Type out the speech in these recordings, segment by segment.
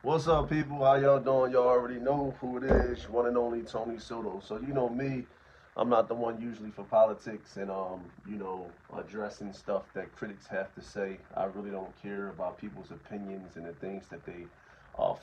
What's up, people? How y'all doing? Y'all already know who it is. One and only Tony Soto. So you know me, I'm not the one usually for politics and addressing stuff that critics have to say. I really don't care about people's opinions and the things that they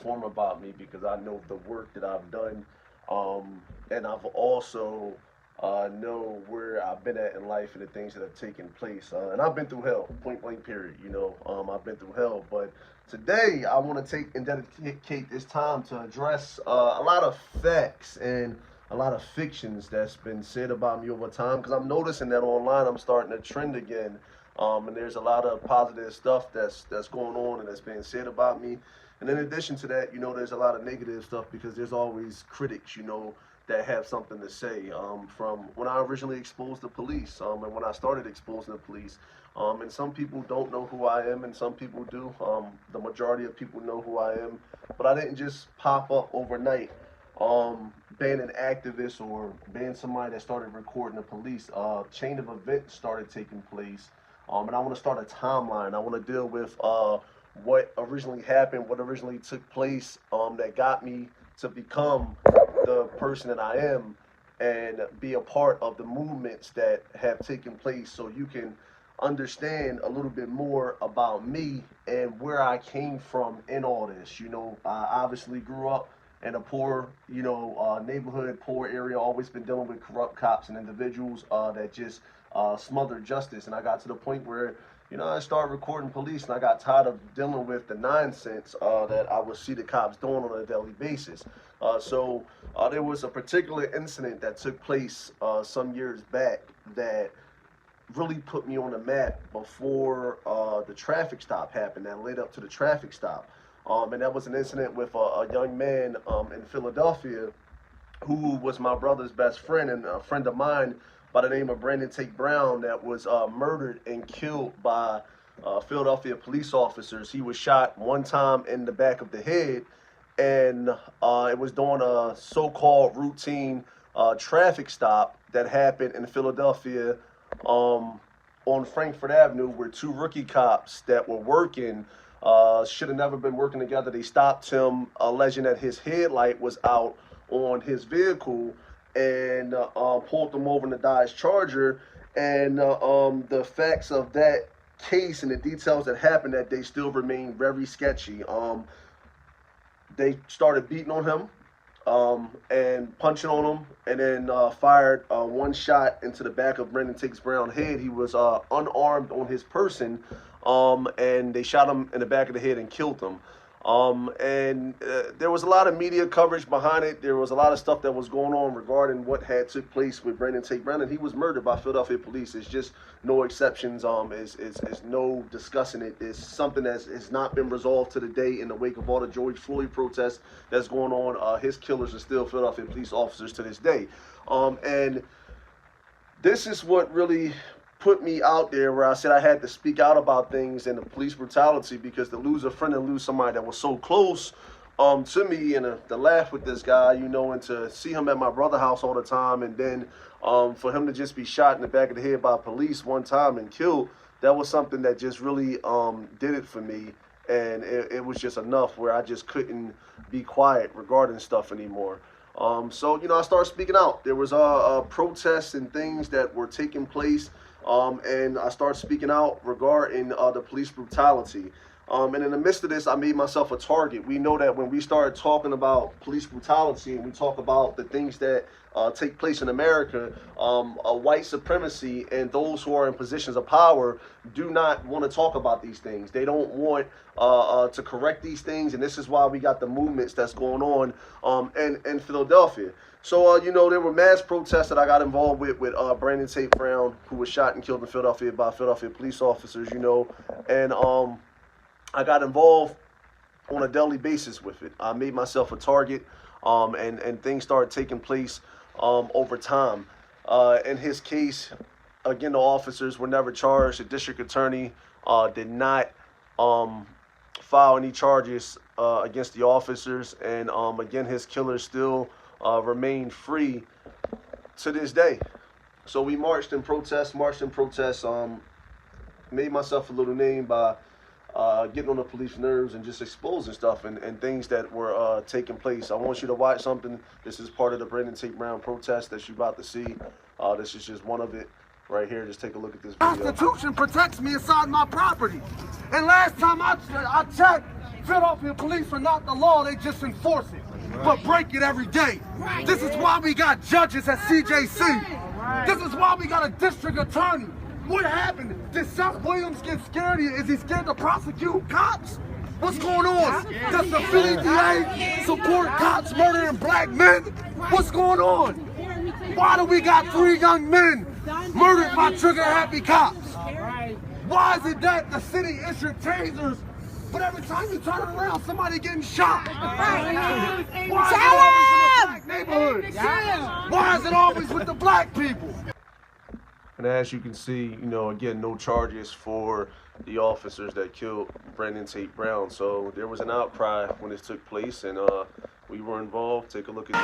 form about me because I know the work that I've done, and I've also know where I've been at in life and the things that have taken place. And I've been through hell, point blank, period. I've been through hell, but today, I want to take and dedicate this time to address a lot of facts and a lot of fictions that's been said about me over time. Because I'm noticing that online, I'm starting to trend again, and there's a lot of positive stuff that's going on and that's being said about me. And in addition to that, there's a lot of negative stuff because there's always critics, that have something to say. From when I originally exposed the police, and when I started exposing the police, and some people don't know who I am, and some people do. The majority of people know who I am, but I didn't just pop up overnight, being an activist or being somebody that started recording the police. Chain of events started taking place, and I want to start a timeline. I want to deal with what originally happened, what originally took place, that got me to become the person that I am and be a part of the movements that have taken place so you can understand a little bit more about me and where I came from in all this. I obviously grew up in a poor, neighborhood, poor area, always been dealing with corrupt cops and individuals that just smothered justice. And I got to the point where, I started recording police and I got tired of dealing with the nonsense that I would see the cops doing on a daily basis. So there was a particular incident that took place some years back that really put me on the map before the traffic stop happened that led up to the traffic stop. And that was an incident with a young man in Philadelphia who was my brother's best friend and a friend of mine by the name of Brandon Tate Brown that was murdered and killed by Philadelphia police officers. He was shot one time in the back of the head, and it was during a so-called routine traffic stop that happened in Philadelphia on Frankfurt Avenue, where two rookie cops that were working should have never been working together. They stopped him, alleging that his headlight was out on his vehicle, and pulled him over in the Dodge Charger. And the facts of that case and the details that happened that day still remain very sketchy. They started beating on him and punching on him, and then fired one shot into the back of Brandon Tate Brown's head. He was unarmed on his person, and they shot him in the back of the head and killed him. And there was a lot of media coverage behind it. There was a lot of stuff that was going on regarding what had took place with Brandon Tate Brown, and he was murdered by Philadelphia police. It's just no exceptions. Is no discussing it. It's something that has not been resolved to the day in the wake of all the George Floyd protests that's going on. His killers are still Philadelphia police officers to this day. And this is what really put me out there, where I said I had to speak out about things and the police brutality, because to lose a friend and lose somebody that was so close to me, and to laugh with this guy, and to see him at my brother's house all the time, and then for him to just be shot in the back of the head by police one time and killed, that was something that just really did it for me. And it was just enough where I just couldn't be quiet regarding stuff anymore. So I started speaking out. There was protests and things that were taking place, and I started speaking out regarding the police brutality. And in the midst of this, I made myself a target. We know that when we start talking about police brutality and we talk about the things that take place in America, white supremacy and those who are in positions of power do not want to talk about these things. They don't want to correct these things, and this is why we got the movements that's going on in Philadelphia. So, there were mass protests that I got involved with Brandon Tate Brown, who was shot and killed in Philadelphia by Philadelphia police officers, and I got involved on a daily basis with it. I made myself a target, and things started taking place over time. In his case, again, the officers were never charged. The district attorney did not file any charges against the officers, and again, his killers still remain free to this day. So we marched in protest, made myself a little name by getting on the police nerves and just exposing stuff and things that were taking place. I want you to watch something. This is part of the Breonna Taylor Brown protest that you're about to see. This is just one of it right here. Just take a look at this video. The Constitution protects me inside my property. And last time I checked, Philadelphia police are not the law, they just enforce it, but break it every day. This is why we got judges at CJC. This is why we got a district attorney. What happened? Did Seth Williams get scared? Is he scared to prosecute cops? What's going on? Does the Philly DA support cops murdering black men? What's going on? Why do we got 3 young men murdered by trigger-happy cops? Why is it that the city issued tasers, but every time you turn around, somebody getting shot? Why is it always in the black neighborhoods? Why is it always with the black people? And as you can see, you know, again, no charges for the officers that killed Breonna Taylor Brown. So there was an outcry when this took place, and we were involved. Take a look at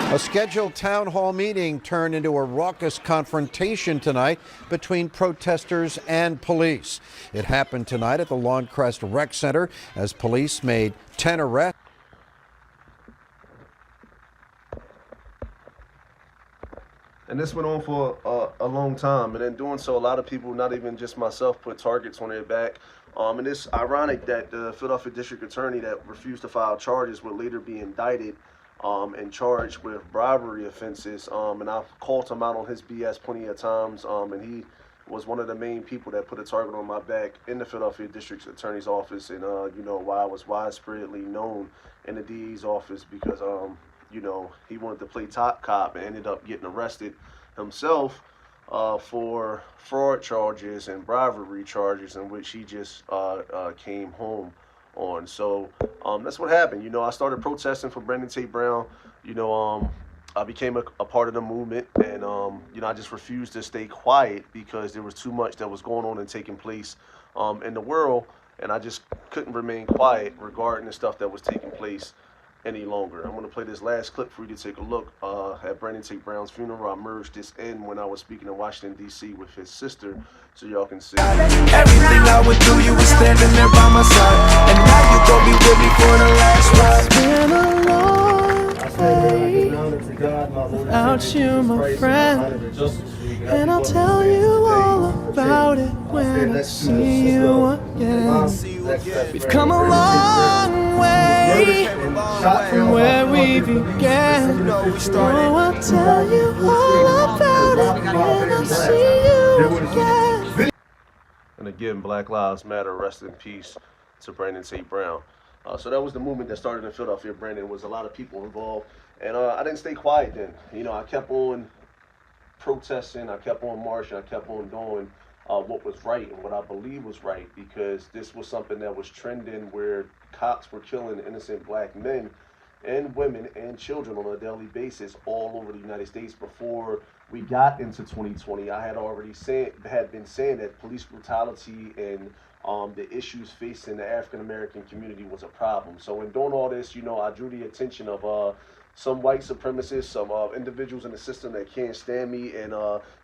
this. A scheduled town hall meeting turned into a raucous confrontation tonight between protesters and police. It happened tonight at the Lawncrest Rec Center as police made 10 arrests. And this went on for a long time, and in doing so, a lot of people, not even just myself, put targets on their back. And it's ironic that the Philadelphia District Attorney that refused to file charges would later be indicted and charged with bribery offenses. And I've called him out on his BS plenty of times, and he was one of the main people that put a target on my back in the Philadelphia District Attorney's office, and you know, why I was widespreadly known in the DA's office because you know, he wanted to play top cop and ended up getting arrested himself for fraud charges and bribery charges, in which he just came home on. So that's what happened. You know, I started protesting for Breonna Taylor Brown. You know, I became a part of the movement, and you know, I just refused to stay quiet because there was too much that was going on and taking place in the world, and I just couldn't remain quiet regarding the stuff that was taking place any longer. I'm going to play this last clip for you to take a look at Breonna Taylor Brown's funeral. I merged this in when I was speaking in Washington, D.C. with his sister, so y'all can see. Everything I would do, you were standing there by my side, and now you gon' be with me for the last ride. It's been a long way without you, my friend, and I'll tell you all about it when I see you again. We've come a long way from where we began. Oh, I'll tell you all about it when I see you again. And again, Black Lives Matter, rest in peace to Breonna Taylor Brown. So that was the movement that started in Philadelphia. Brandon, was a lot of people involved, and I didn't stay quiet then. You know, I kept on protesting, I kept on marching, I kept on doing what was right and what I believe was right, because this was something that was trending where cops were killing innocent black men and women and children on a daily basis all over the United States. Before we got into 2020, I had already been saying that police brutality and the issues facing the African American community was a problem. So in doing all this, you know, I drew the attention of some white supremacists, some individuals in the system that can't stand me, and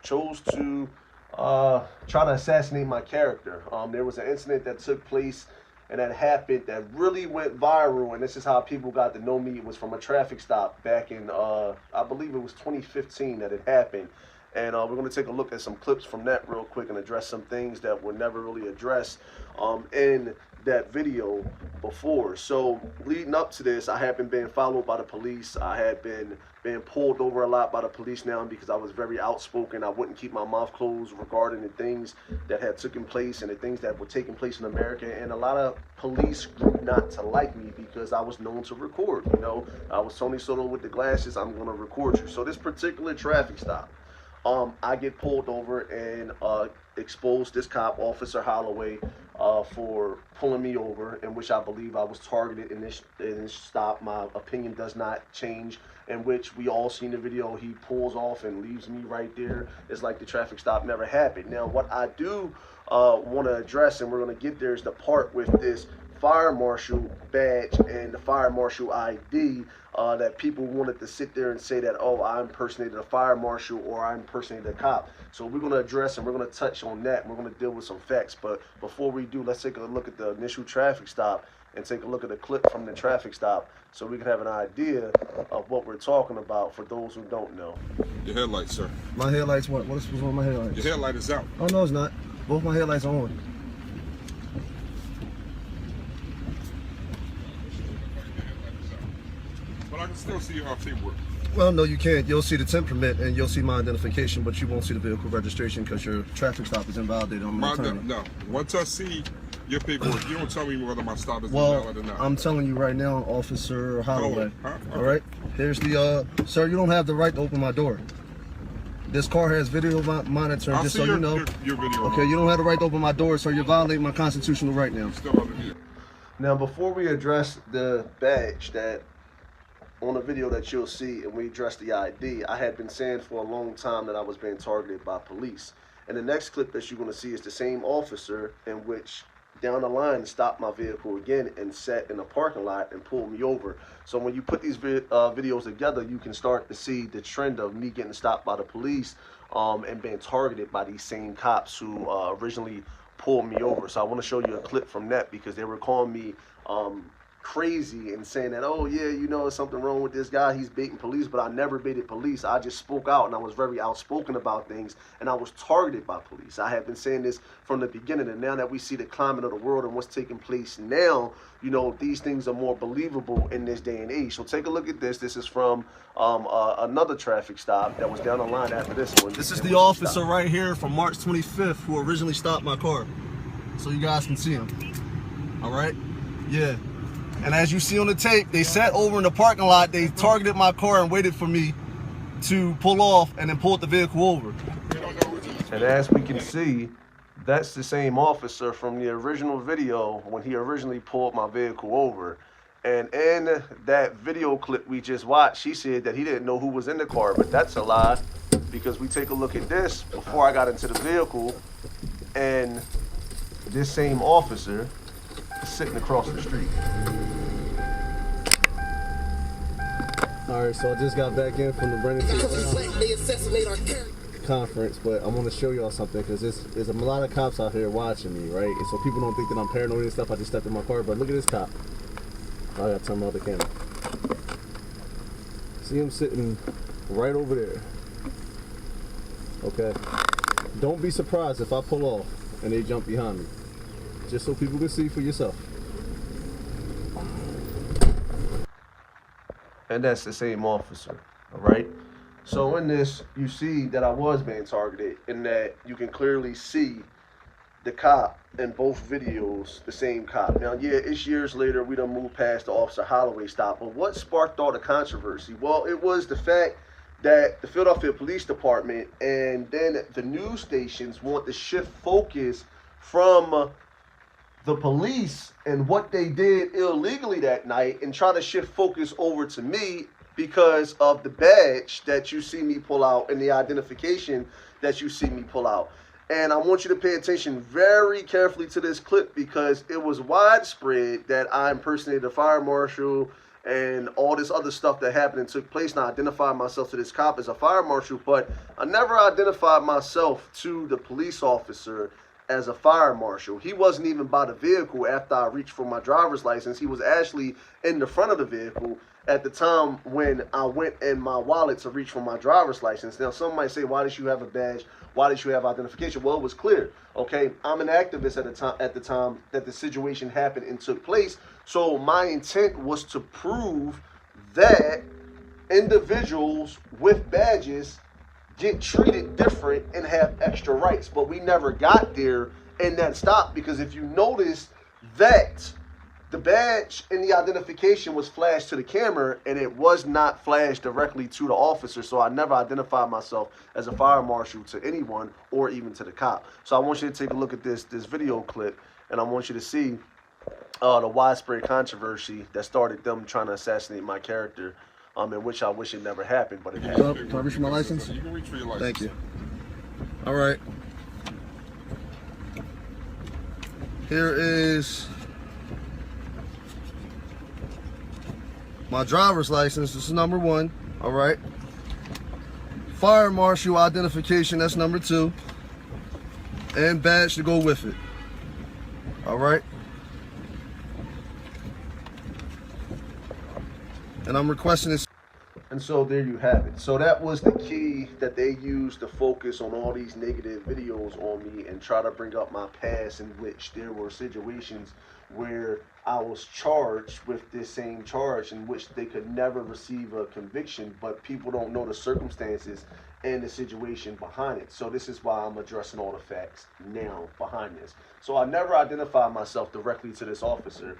chose to try to assassinate my character. There was an incident that took place and that happened that really went viral, and this is how people got to know me. It was from a traffic stop back in, I believe it was 2015 that it happened. And we're going to take a look at some clips from that real quick and address some things that were never really addressed in that video before. So leading up to this, I had been being followed by the police. I had been being pulled over a lot by the police now because I was very outspoken. I wouldn't keep my mouth closed regarding the things that had taken place and the things that were taking place in America. And a lot of police grew not to like me because I was known to record. You know, I was Tony Soto with the glasses. I'm going to record you. So this particular traffic stop, I get pulled over and exposed this cop, Officer Holloway, for pulling me over, in which I believe I was targeted in this stop. My opinion does not change, in which we all seen the video. He pulls off and leaves me right there. It's like the traffic stop never happened. Now, what I do want to address, and we're going to get there, is the part with this fire marshal badge and the fire marshal ID that people wanted to sit there and say that, oh, I impersonated a fire marshal or I impersonated a cop. So we're going to address and we're going to touch on that. And we're going to deal with some facts. But before we do, let's take a look at the initial traffic stop and take a look at the clip from the traffic stop so we can have an idea of what we're talking about for those who don't know. Your headlights, sir. My headlights, what? What's on my headlights? Your headlight is out. Oh, no, it's not. Both my headlights are on. But I can still see your paperwork. Well, no, you can't. You'll see the temp permit and you'll see my identification, but you won't see the vehicle registration because your traffic stop is invalidated on my turn. No, once I see your paperwork, you don't tell me whether my stop is Well, invalid or not. I'm telling you right now, Officer Holloway. Huh? All right? Here's the, sir, you don't have the right to open my door. This car has video monitoring, I'll just see so you know. Your video. Okay, you don't have the right to open my door, so you're violating my constitutional right now. Still under here. Now, before we address the badge that on the video that you'll see and we address the ID, I had been saying for a long time that I was being targeted by police. And the next clip that you're going to see is the same officer in which down the line stopped my vehicle again and sat in a parking lot and pulled me over. So when you put these videos together, you can start to see the trend of me getting stopped by the police and being targeted by these same cops who originally pulled me over. So I want to show you a clip from that because they were calling me crazy and saying that, oh yeah, you know, there's something wrong with this guy, he's baiting police. But I never baited police. I just spoke out and I was very outspoken about things, and I was targeted by police. I have been saying this from the beginning, and now that we see the climate of the world and what's taking place now, you know, these things are more believable in this day and age. So take a look at this. This is from another traffic stop that was down the line after this one. This is the officer right here from March 25th who originally stopped my car. So you guys can see him. All right? Yeah. And as you see on the tape, they sat over in the parking lot, they targeted my car and waited for me to pull off and then pulled the vehicle over. And as we can see, that's the same officer from the original video when he originally pulled my vehicle over. And in that video clip we just watched, he said that he didn't know who was in the car, but that's a lie because we take a look at this before I got into the vehicle, and this same officer is sitting across the street. All right, so I just got back in from the Brennington conference, but I want to show y'all something because there's a lot of cops out here watching me, right? And so people don't think that I'm paranoid and stuff. I just stepped in my car, but look at this cop. I gotta turn my other camera. See him sitting right over there. Okay. Don't be surprised if I pull off and they jump behind me. Just so people can see for yourself. And that's the same officer, all right? So in this, you see that I was being targeted in that you can clearly see the cop in both videos, the same cop. Now, yeah, it's years later, we done moved past the Officer Holloway stop, but what sparked all the controversy? Well, it was the fact that the Philadelphia Police Department and then the news stations want to shift focus from the police and what they did illegally that night and try to shift focus over to me because of the badge that you see me pull out and the identification that you see me pull out. And I want you to pay attention very carefully to this clip because it was widespread that I impersonated a fire marshal and all this other stuff that happened and took place. And I identified myself to this cop as a fire marshal, but I never identified myself to the police officer as a fire marshal. He wasn't even by the vehicle after I reached for my driver's license. He was actually in the front of the vehicle at the time when I went in my wallet to reach for my driver's license. Now, some might say, why did you have a badge? Why did you have identification? Well, it was clear. Okay, I'm an activist at the time that the situation happened and took place. So my intent was to prove that individuals with badges get treated different and have extra rights. But we never got there in that stop because if you notice that the badge and the identification was flashed to the camera and it was not flashed directly to the officer. So I never identified myself as a fire marshal to anyone or even to the cop. So I want you to take a look at this video clip and I want you to see the widespread controversy that started them trying to assassinate my character. In which I wish it never happened, but it happened. Can I reach for my license? You can reach for your license. Thank you. All right. Here is My driver's license, this is number 1, all right? Fire marshal identification, that's number 2. And badge to go with it, all right? And I'm requesting this. And so there you have it. So that was the key that they used to focus on all these negative videos on me and try to bring up my past, in which there were situations where I was charged with this same charge in which they could never receive a conviction, but people don't know the circumstances and the situation behind it. So this is why I'm addressing all the facts now behind this. So I never identified myself directly to this officer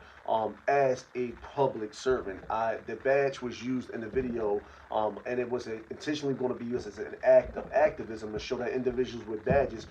as a public servant. The badge was used in the video, and it was intentionally going to be used as an act of activism to show that individuals with badges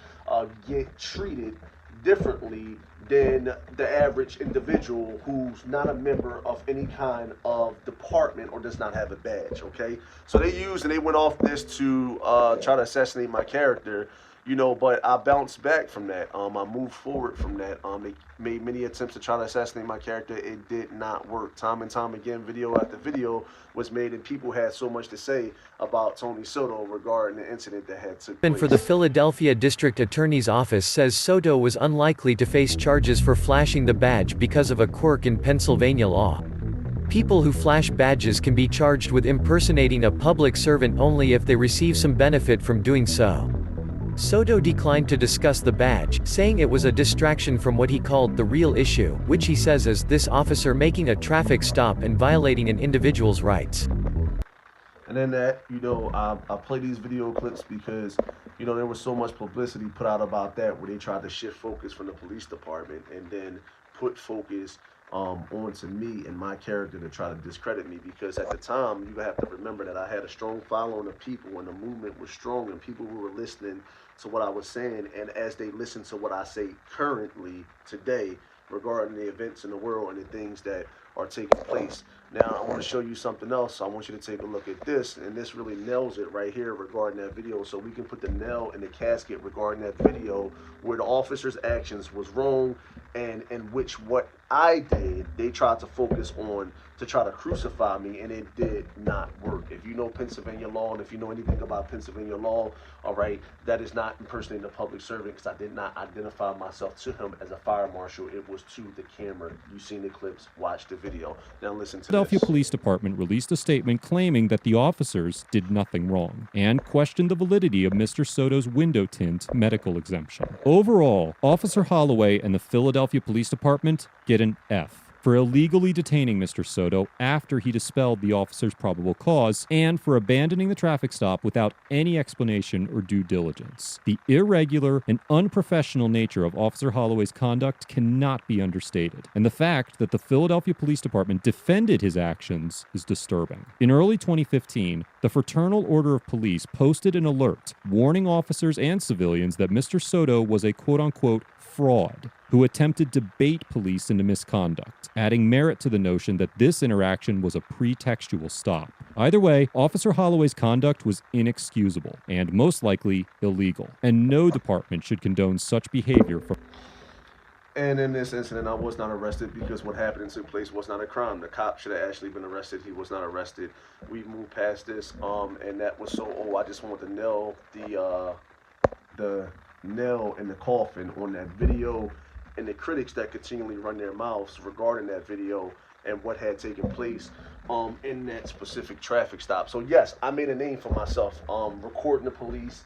get treated differently than the average individual who's not a member of any kind of department or does not have a badge. Okay, so they went off this to try to assassinate my character, you know, but I bounced back from that. I moved forward from that. They made many attempts to try to assassinate my character. It did not work. Time and time again, video after video was made, and people had so much to say about Tony Soto regarding the incident that had took place. For the Philadelphia District Attorney's Office says Soto was unlikely to face charges for flashing the badge because of a quirk in Pennsylvania law. People who flash badges can be charged with impersonating a public servant only if they receive some benefit from doing so. Soto declined to discuss the badge, saying it was a distraction from what he called the real issue, which he says is this officer making a traffic stop and violating an individual's rights. And then that, you know, I play these video clips because, you know, there was so much publicity put out about that where they tried to shift focus from the police department and then put focus onto me and my character to try to discredit me, because at the time you have to remember that I had a strong following of people and the movement was strong and people who were listening to what I was saying, and as they listen to what I say currently today regarding the events in the world and the things that are taking place. Now I want to show you something else. I want you to take a look at this, and this really nails it right here regarding that video, so we can put the nail in the casket regarding that video where the officer's actions was wrong, and in which what I did, they tried to focus on to try to crucify me, and it did not work. If you know Pennsylvania law, and if you know anything about Pennsylvania law, all right, that is not impersonating a public servant, because I did not identify myself to him as a fire marshal. It was to the camera. You've seen the clips, watch the video. Now listen to Philadelphia this. Police Department released a statement claiming that the officers did nothing wrong and questioned the validity of Mr. Soto's window tint medical exemption. Overall, Officer Holloway and the Philadelphia Police Department get an F for illegally detaining Mr. Soto after he dispelled the officer's probable cause, and for abandoning the traffic stop without any explanation or due diligence. The irregular and unprofessional nature of Officer Holloway's conduct cannot be understated, and the fact that the Philadelphia Police Department defended his actions is disturbing. In early 2015, the Fraternal Order of Police posted an alert warning officers and civilians that Mr. Soto was a quote-unquote fraud who attempted to bait police into misconduct, adding merit to the notion that this interaction was a pretextual stop. Either way, Officer Holloway's conduct was inexcusable and most likely illegal, and no department should condone such behavior from. And in this incident, I was not arrested because what happened and took place was not a crime. The cop should have actually been arrested. He was not arrested. We moved past this, and that was so. I just wanted to nail the nail in the coffin on that video, and the critics that continually run their mouths regarding that video and what had taken place in that specific traffic stop. So yes, I made a name for myself, recording the police,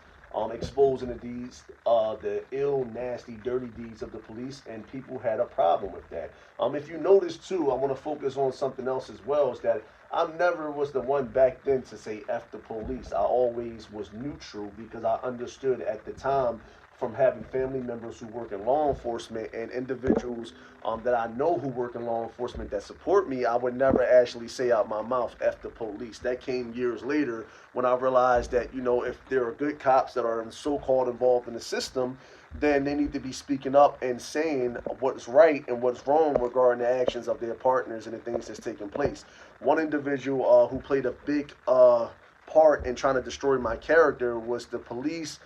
exposing the deeds, the ill, nasty, dirty deeds of the police, and people had a problem with that. If you notice too, I want to focus on something else as well, is that I never was the one back then to say F the police. I always was neutral because I understood at the time, from having family members who work in law enforcement and individuals that I know who work in law enforcement that support me, I would never actually say out my mouth, F the police. That came years later when I realized that, you know, if there are good cops that are so-called involved in the system, then they need to be speaking up and saying what's right and what's wrong regarding the actions of their partners and the things that's taking place. One individual who played a big part in trying to destroy my character was the police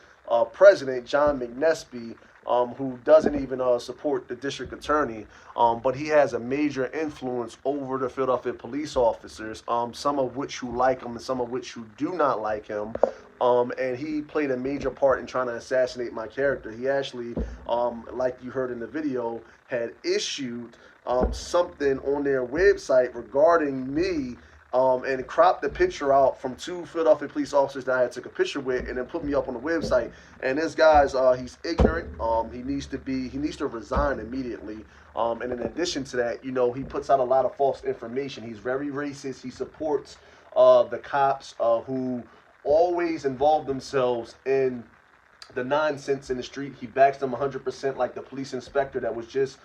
president, John McNespy, who doesn't even support the district attorney, but he has a major influence over the Philadelphia police officers, some of which who like him and some of which who do not like him. And he played a major part in trying to assassinate my character. He actually, like you heard in the video, had issued something on their website regarding me, and cropped the picture out from 2 Philadelphia police officers that I had took a picture with, and then put me up on the website. And this guy's he's ignorant. He needs to resign immediately. And in addition to that, you know, he puts out a lot of false information. He's very racist. He supports the cops who always involve themselves in the nonsense in the street. He backs them 100%, like the police inspector that was just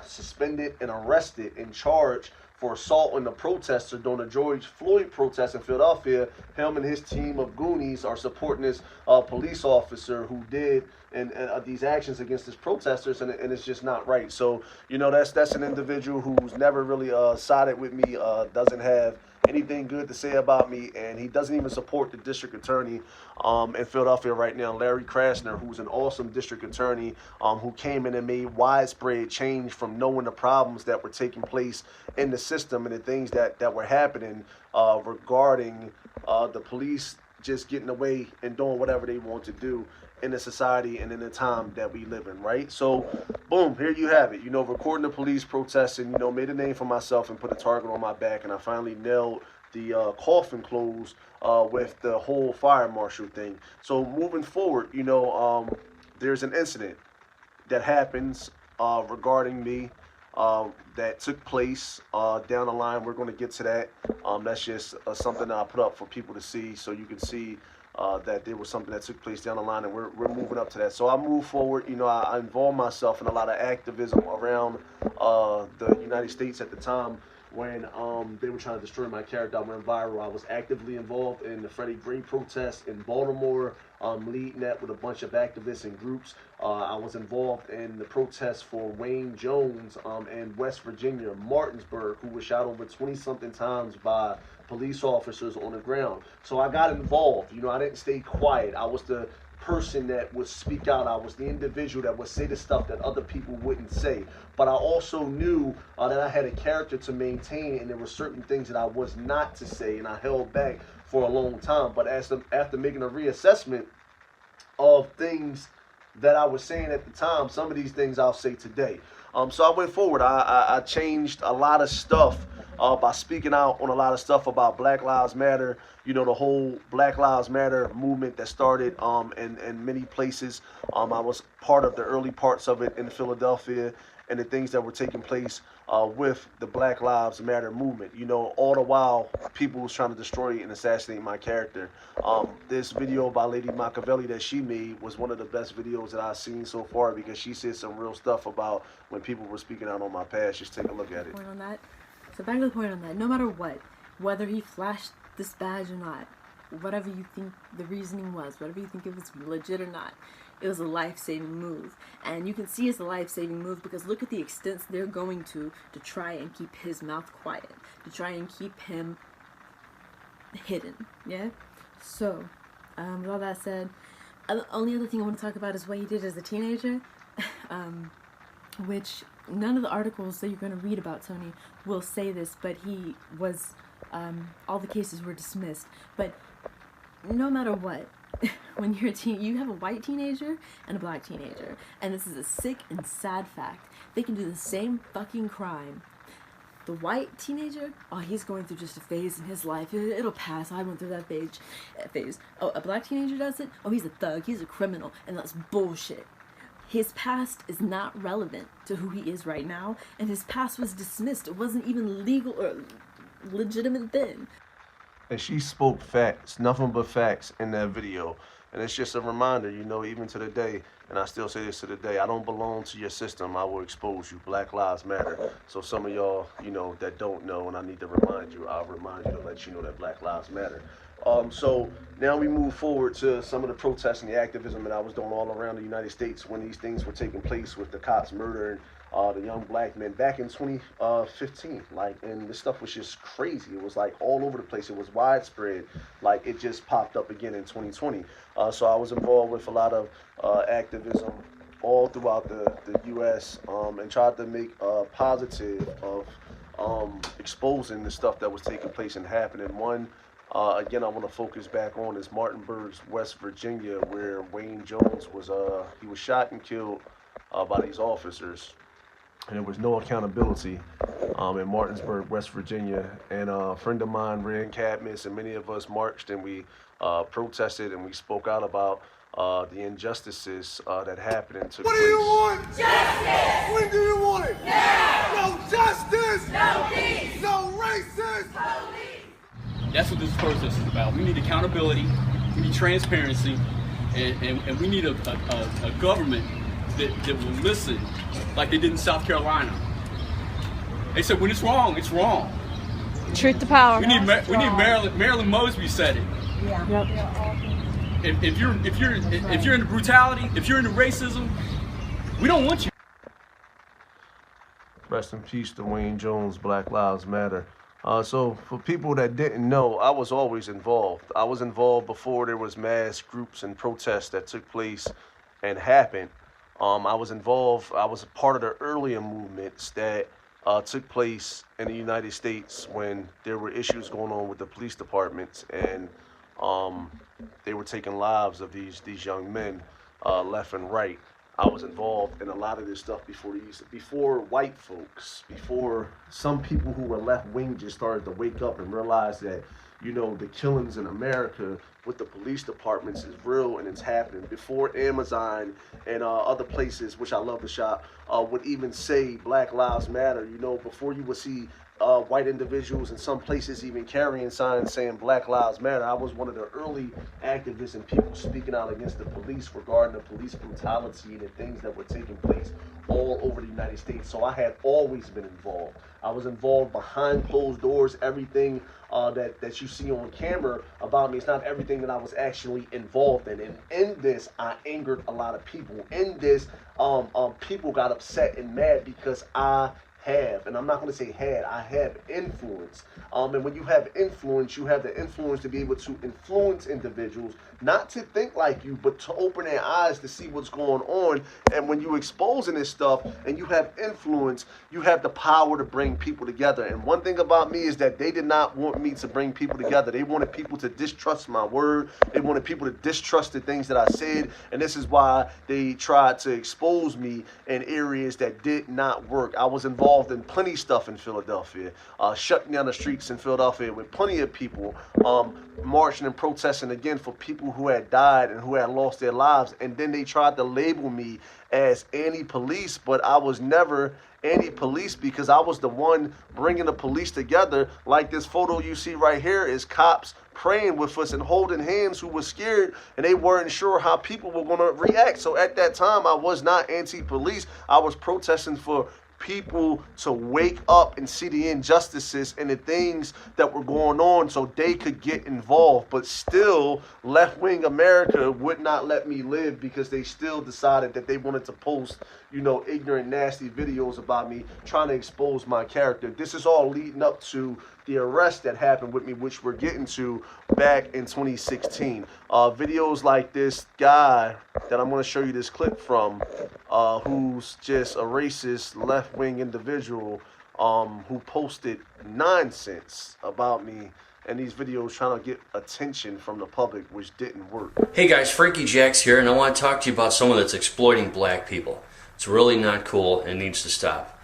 suspended and arrested and charged for assault on the protester during the George Floyd protest in Philadelphia. Him and his team of goonies are supporting this police officer who did and these actions against his protesters, and it's just not right. So, you know, that's an individual who's never really sided with me, doesn't have anything good to say about me, and he doesn't even support the district attorney in Philadelphia right now, Larry Krasner, who's an awesome district attorney, who came in and made widespread change from knowing the problems that were taking place in the system and the things that were happening regarding the police just getting away and doing whatever they want to do in the society and in the time that we live in, right? So, boom, here you have it. You know, recording the police protesting, you know, made a name for myself and put a target on my back, and I finally nailed the coffin close with the whole fire marshal thing. So, moving forward, you know, there's an incident that happens regarding me that took place down the line. We're going to get to that. That's just something that I put up for people to see, so you can see that there was something that took place down the line, and we're moving up to that. So I move forward. You know, I involved myself in a lot of activism around the United States at the time when they were trying to destroy my character. I went viral. I was actively involved in the Freddie Gray protest in Baltimore, leading that with a bunch of activists and groups. I was involved in the protest for Wayne Jones in West Virginia, Martinsburg, who was shot over 20-something times by police officers on the ground. So I got involved. You know, I didn't stay quiet. I was the person that would speak out. I was the individual that would say the stuff that other people wouldn't say. But I also knew that I had a character to maintain, and there were certain things that I was not to say, and I held back for a long time. But after making a reassessment of things that I was saying at the time, some of these things I'll say today. So I went forward. I changed a lot of stuff by speaking out on a lot of stuff about Black Lives Matter. You know, the whole Black Lives Matter movement that started in many places. I was part of the early parts of it in Philadelphia, and the things that were taking place with the Black Lives Matter movement. You know, all the while, people was trying to destroy and assassinate my character. This video by Lady Machiavelli that she made was one of the best videos that I've seen so far, because she said some real stuff about when people were speaking out on my past. Just take a look at it. Point on that. So back to the point on that. No matter what, whether he flashed this badge or not, whatever you think the reasoning was, whatever you think it was legit or not, it was a life-saving move. And you can see it's a life-saving move because look at the extents they're going to try and keep his mouth quiet, to try and keep him hidden, yeah? So, with all that said, the only other thing I want to talk about is what he did as a teenager, which none of the articles that you're going to read about Tony will say this, but he was, all the cases were dismissed. But no matter what, when you're a teen, you have a white teenager and a black teenager, and this is a sick and sad fact. They can do the same fucking crime. The white teenager, oh, he's going through just a phase in his life. It'll pass. I went through that phase. Oh, a black teenager does it? Oh, he's a thug. He's a criminal, and that's bullshit. His past is not relevant to who he is right now, and his past was dismissed. It wasn't even legal or legitimate then. And she spoke facts, nothing but facts in that video. And it's just a reminder, you know, even to the day, and I still say this to the day, I don't belong to your system. I will expose you. Black Lives Matter. So some of y'all, you know, that don't know, and I need to remind you, I'll remind you to let you know that Black Lives Matter. So now we move forward to some of the protests and the activism that I was doing all around the United States when these things were taking place with the cops murdering the young black men back in 2015. Like, and this stuff was just crazy. It was like all over the place. It was widespread. Like, it just popped up again in 2020. So I was involved with a lot of activism all throughout the U.S. And tried to make a positive of exposing the stuff that was taking place and happening. One, again, I want to focus back on is Martinsburg, West Virginia, where Wayne Jones was he was shot and killed by these officers, and there was no accountability in Martinsburg, West Virginia. And a friend of mine ran encampments, and many of us marched and we protested and we spoke out about the injustices that happened and took What place. do you want? Justice! When do you want it? Now! No justice! No peace! No racist! Police! That's what this protest is about. We need accountability, we need transparency, and we need a government that will listen like they did in South Carolina. They said when it's wrong, it's wrong. Truth to power. We need Marilyn Mosby said it. Yeah. Yep. If you're into brutality, if you're into racism, we don't want you. Rest in peace to Wayne Jones, Black Lives Matter. So for people that didn't know, I was always involved. I was involved before there was mass groups and protests that took place and happened. I was involved, I was a part of the earlier movements that took place in the United States when there were issues going on with the police departments, and they were taking lives of these young men left and right. I was involved in a lot of this stuff before white folks, before some people who were left wing just started to wake up and realize that, you know, the killings in America with the police departments is real and it's happening. Before Amazon and other places, which I love to shop, would even say Black Lives Matter, you know, before you would see white individuals in some places even carrying signs saying Black Lives Matter. I was one of the early activists and people speaking out against the police regarding the police brutality and the things that were taking place all over the United States. So I had always been involved. I was involved behind closed doors. Everything that you see on camera about me, it's not everything that I was actually involved in. And in this, I angered a lot of people. In this, people got upset and mad because I have, and I'm not going to say had, I have influence. And when you have influence, you have the influence to be able to influence individuals, not to think like you, but to open their eyes to see what's going on. And when you're exposing this stuff and you have influence, you have the power to bring people together. And one thing about me is that they did not want me to bring people together. They wanted people to distrust my word. They wanted people to distrust the things that I said. And this is why they tried to expose me in areas that did not work. I was involved in plenty of stuff in Philadelphia, shutting down the streets in Philadelphia with plenty of people marching and protesting again for people who had died and who had lost their lives. And then they tried to label me as anti-police, but I was never anti-police because I was the one bringing the police together. Like this photo you see right here is cops praying with us and holding hands who were scared and they weren't sure how people were going to react. So at that time, I was not anti-police. I was protesting for people to wake up and see the injustices and the things that were going on so they could get involved. But still, left-wing America would not let me live because they still decided that they wanted to post, you know, ignorant, nasty videos about me, trying to expose my character. This is all leading up to the arrest that happened with me, which we're getting to back in 2016. Videos like this guy that I'm going to show you this clip from, who's just a racist left-wing individual who posted nonsense about me and these videos trying to get attention from the public, which didn't work. Hey guys, Frankie Jacks here, and I want to talk to you about someone that's exploiting black people. It's really not cool and needs to stop.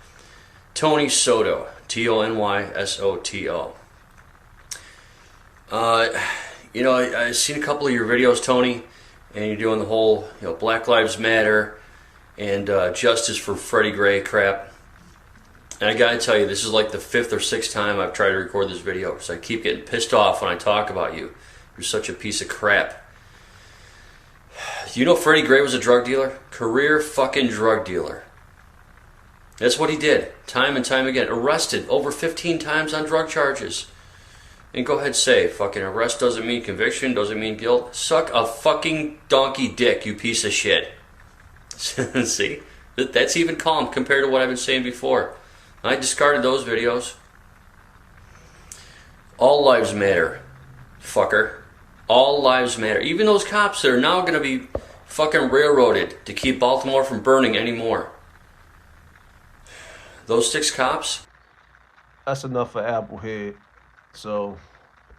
Tony Soto, T-O-N-Y-S-O-T-O. You know, I've seen a couple of your videos, Tony, and you're doing the whole, you know, Black Lives Matter and justice for Freddie Gray crap. And I gotta tell you, this is like the 5th or 6th time I've tried to record this video because I keep getting pissed off when I talk about you. You're such a piece of crap. You know Freddie Gray was a drug dealer? Career fucking drug dealer. That's what he did, time and time again. Arrested over 15 times on drug charges. And go ahead, say, fucking arrest doesn't mean conviction, doesn't mean guilt. Suck a fucking donkey dick, you piece of shit. See? That's even calm compared to what I've been saying before. I discarded those videos. All lives matter, fucker. All lives matter. Even those cops that are now going to be fucking railroaded to keep Baltimore from burning anymore. Those 6 cops? That's enough for Applehead. So,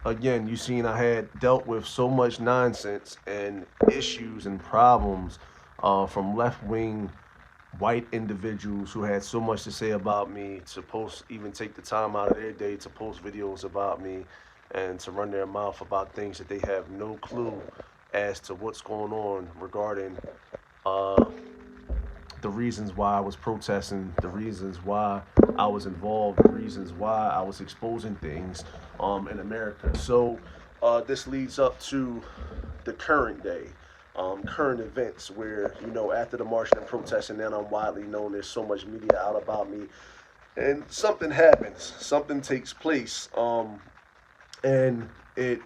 again, you seen I had dealt with so much nonsense and issues and problems from left-wing white individuals who had so much to say about me, to post, even take the time out of their day to post videos about me and to run their mouth about things that they have no clue as to what's going on regarding the reasons why I was protesting, the reasons why I was involved, the reasons why I was exposing things in America. So this leads up to the current day, current events where, you know, after the march and protesting, now I'm widely known, there's so much media out about me, and something happens, something takes place, and it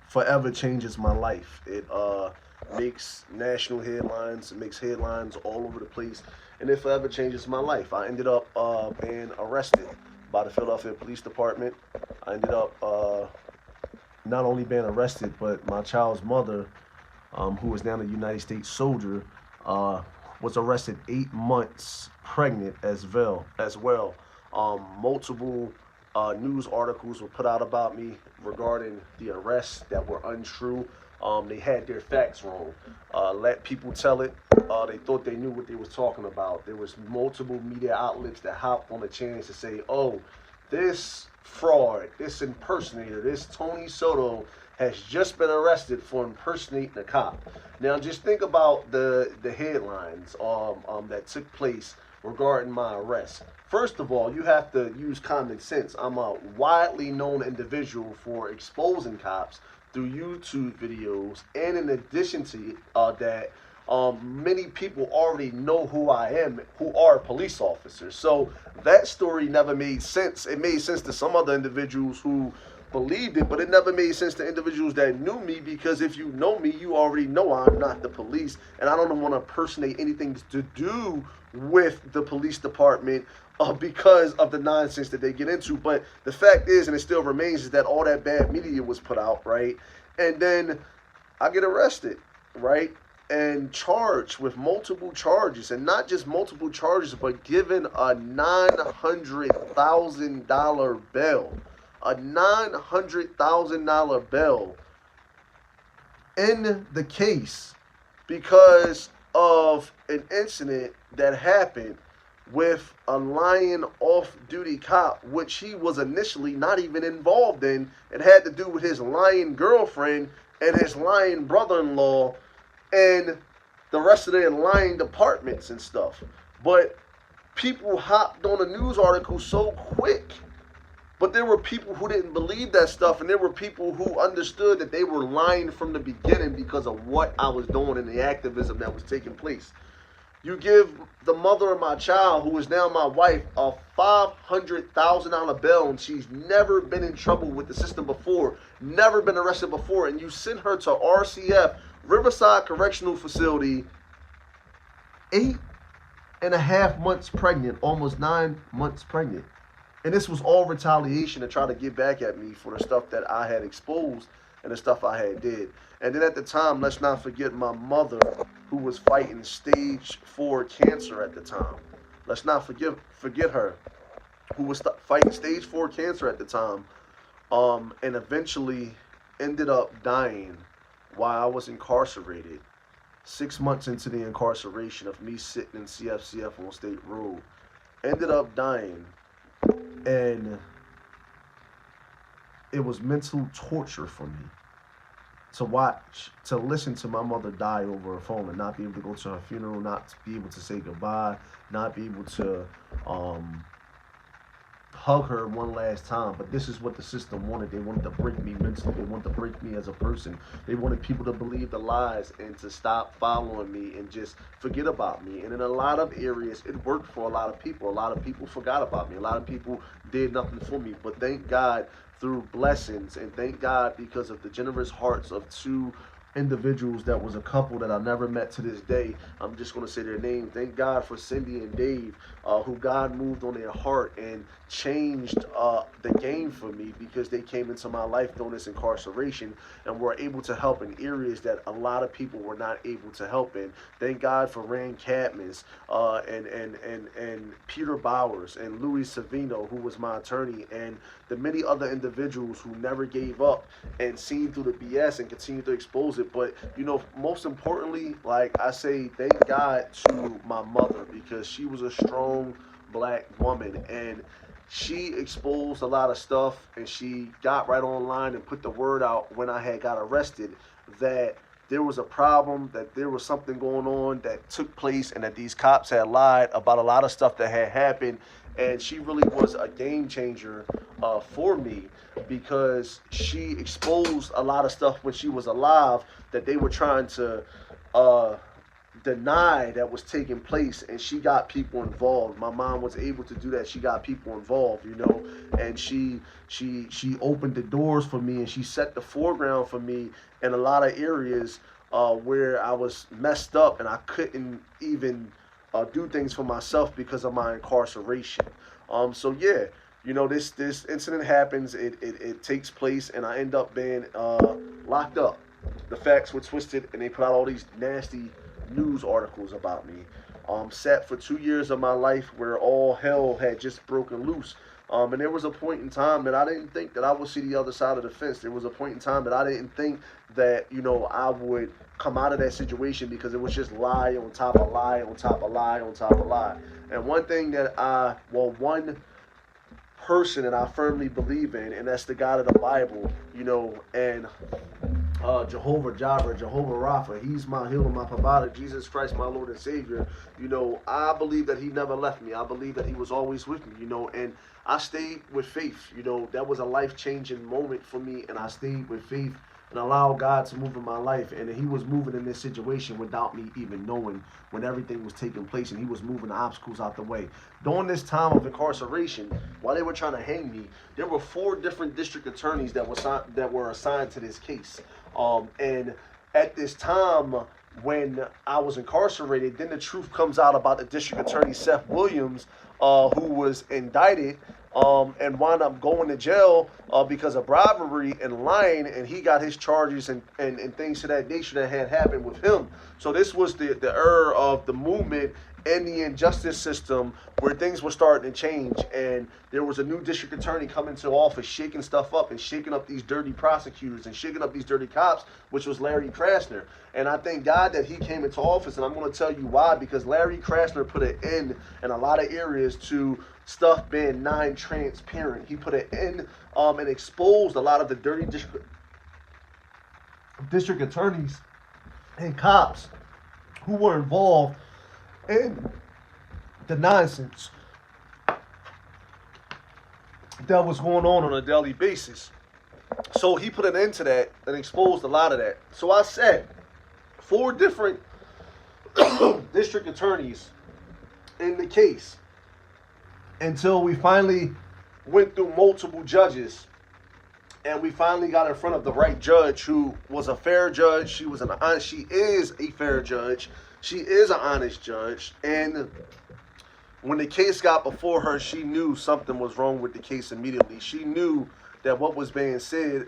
forever changes my life. It makes national headlines, it makes headlines all over the place, and it forever changes my life. I ended up being arrested by the Philadelphia Police Department. I ended up not only being arrested, but my child's mother, who is now a United States soldier, was arrested 8 months pregnant as well. Multiple news articles were put out about me regarding the arrests that were untrue. They had their facts wrong. Let people tell it. They thought they knew what they was talking about. There was multiple media outlets that hopped on the chance to say, oh, this fraud, this impersonator, this Tony Soto has just been arrested for impersonating a cop. Now just think about the headlines that took place regarding my arrest. First of all, you have to use common sense. I'm a widely known individual for exposing cops through YouTube videos, and in addition to that, many people already know who I am, who are police officers. So that story never made sense. It made sense to some other individuals who believed it, but it never made sense to individuals that knew me, because if you know me, you already know I'm not the police, and I don't want to impersonate anything to do with the police department because of the nonsense that they get into. But the fact is, and it still remains, is that all that bad media was put out, right? And then I get arrested, right? And charged with multiple charges, and not just multiple charges, but given a $900,000 bail. A $900,000 bail in the case because of an incident that happened with a lying off-duty cop, which he was initially not even involved in. It had to do with his lying girlfriend and his lying brother-in-law and the rest of their lying departments and stuff. But people hopped on a news article so quick. But there were people who didn't believe that stuff, and there were people who understood that they were lying from the beginning because of what I was doing and the activism that was taking place. You give the mother of my child, who is now my wife, a $500,000 bail, and she's never been in trouble with the system before, never been arrested before, and you send her to RCF, Riverside Correctional Facility, 8.5 months pregnant, almost 9 months pregnant. And this was all retaliation to try to get back at me for the stuff that I had exposed and the stuff I had did. And then at the time, let's not forget my mother, who was fighting stage 4 cancer at the time. Let's not forget her, who was fighting stage 4 cancer at the time, and eventually ended up dying while I was incarcerated. 6 months into the incarceration of me sitting in CFCF on State Road, ended up dying. And it was mental torture for me to watch, to listen to my mother die over a phone and not be able to go to her funeral, not be able to say goodbye, not be able to hug her one last time. But this is what the system wanted. They wanted to break me mentally. They wanted to break me as a person. They wanted people to believe the lies and to stop following me and just forget about me. And in a lot of areas, it worked for a lot of people. A lot of people forgot about me. A lot of people did nothing for me. But thank God, through blessings, and thank God because of the generous hearts of two individuals that was a couple that I never met to this day. I'm just going to say their name. Thank God for Cindy and Dave, who God moved on their heart and changed the game for me, because they came into my life during this incarceration and were able to help in areas that a lot of people were not able to help in. Thank God for Rand Cadmans and Peter Bowers and Louis Savino, who was my attorney, and the many other individuals who never gave up and seen through the BS and continue to expose it. But, you know, most importantly, like I say, thank God to my mother, because she was a strong black woman, and she exposed a lot of stuff, and she got right online and put the word out when I had got arrested that there was a problem, that there was something going on that took place, and that these cops had lied about a lot of stuff that had happened. And she really was a game changer for me, because she exposed a lot of stuff when she was alive that they were trying to deny that was taking place, and she got people involved. My mom was able to do that. She got people involved, you know, and she opened the doors for me, and she set the foreground for me in a lot of areas where I was messed up and I couldn't even do things for myself because of my incarceration. So yeah, you know, this incident happens, it takes place, and I end up being locked up. The facts were twisted, and they put out all these nasty news articles about me. Sat for 2 years of my life where all hell had just broken loose. And there was a point in time that I didn't think that I would see the other side of the fence. There was a point in time that I didn't think that, you know, I would come out of that situation, because it was just lie on top of lie on top of lie on top of lie. And one thing that one person that I firmly believe in, and that's the God of the Bible, you know, and Jehovah Jireh, Jehovah Rapha, he's my healer, my provider, Jesus Christ, my Lord and Savior. You know, I believe that he never left me. I believe that he was always with me, you know, and I stayed with faith. You know, that was a life-changing moment for me, and I stayed with faith and allowed God to move in my life. And he was moving in this situation without me even knowing, when everything was taking place, and he was moving the obstacles out the way. During this time of incarceration, while they were trying to hang me, there were 4 different district attorneys that were assigned to this case. And at this time, when I was incarcerated, then the truth comes out about the district attorney, Seth Williams, who was indicted and wound up going to jail because of bribery and lying, and he got his charges and things of that nature that had happened with him. So this was the era of the movement and the injustice system, where things were starting to change, and there was a new district attorney coming to office, shaking stuff up and shaking up these dirty prosecutors and shaking up these dirty cops, which was Larry Krasner. And I thank God that he came into office, and I'm going to tell you why, because Larry Krasner put an end in a lot of areas to stuff being non-transparent. He put an end and exposed a lot of the dirty district attorneys and cops who were involved in the nonsense that was going on a daily basis. So he put an end to that and exposed a lot of that. So I said 4 different district attorneys in the case, until we finally went through multiple judges, and we finally got in front of the right judge, who was a fair judge. She is a fair judge. She is an honest judge. And when the case got before her, she knew something was wrong with the case immediately. She knew that what was being said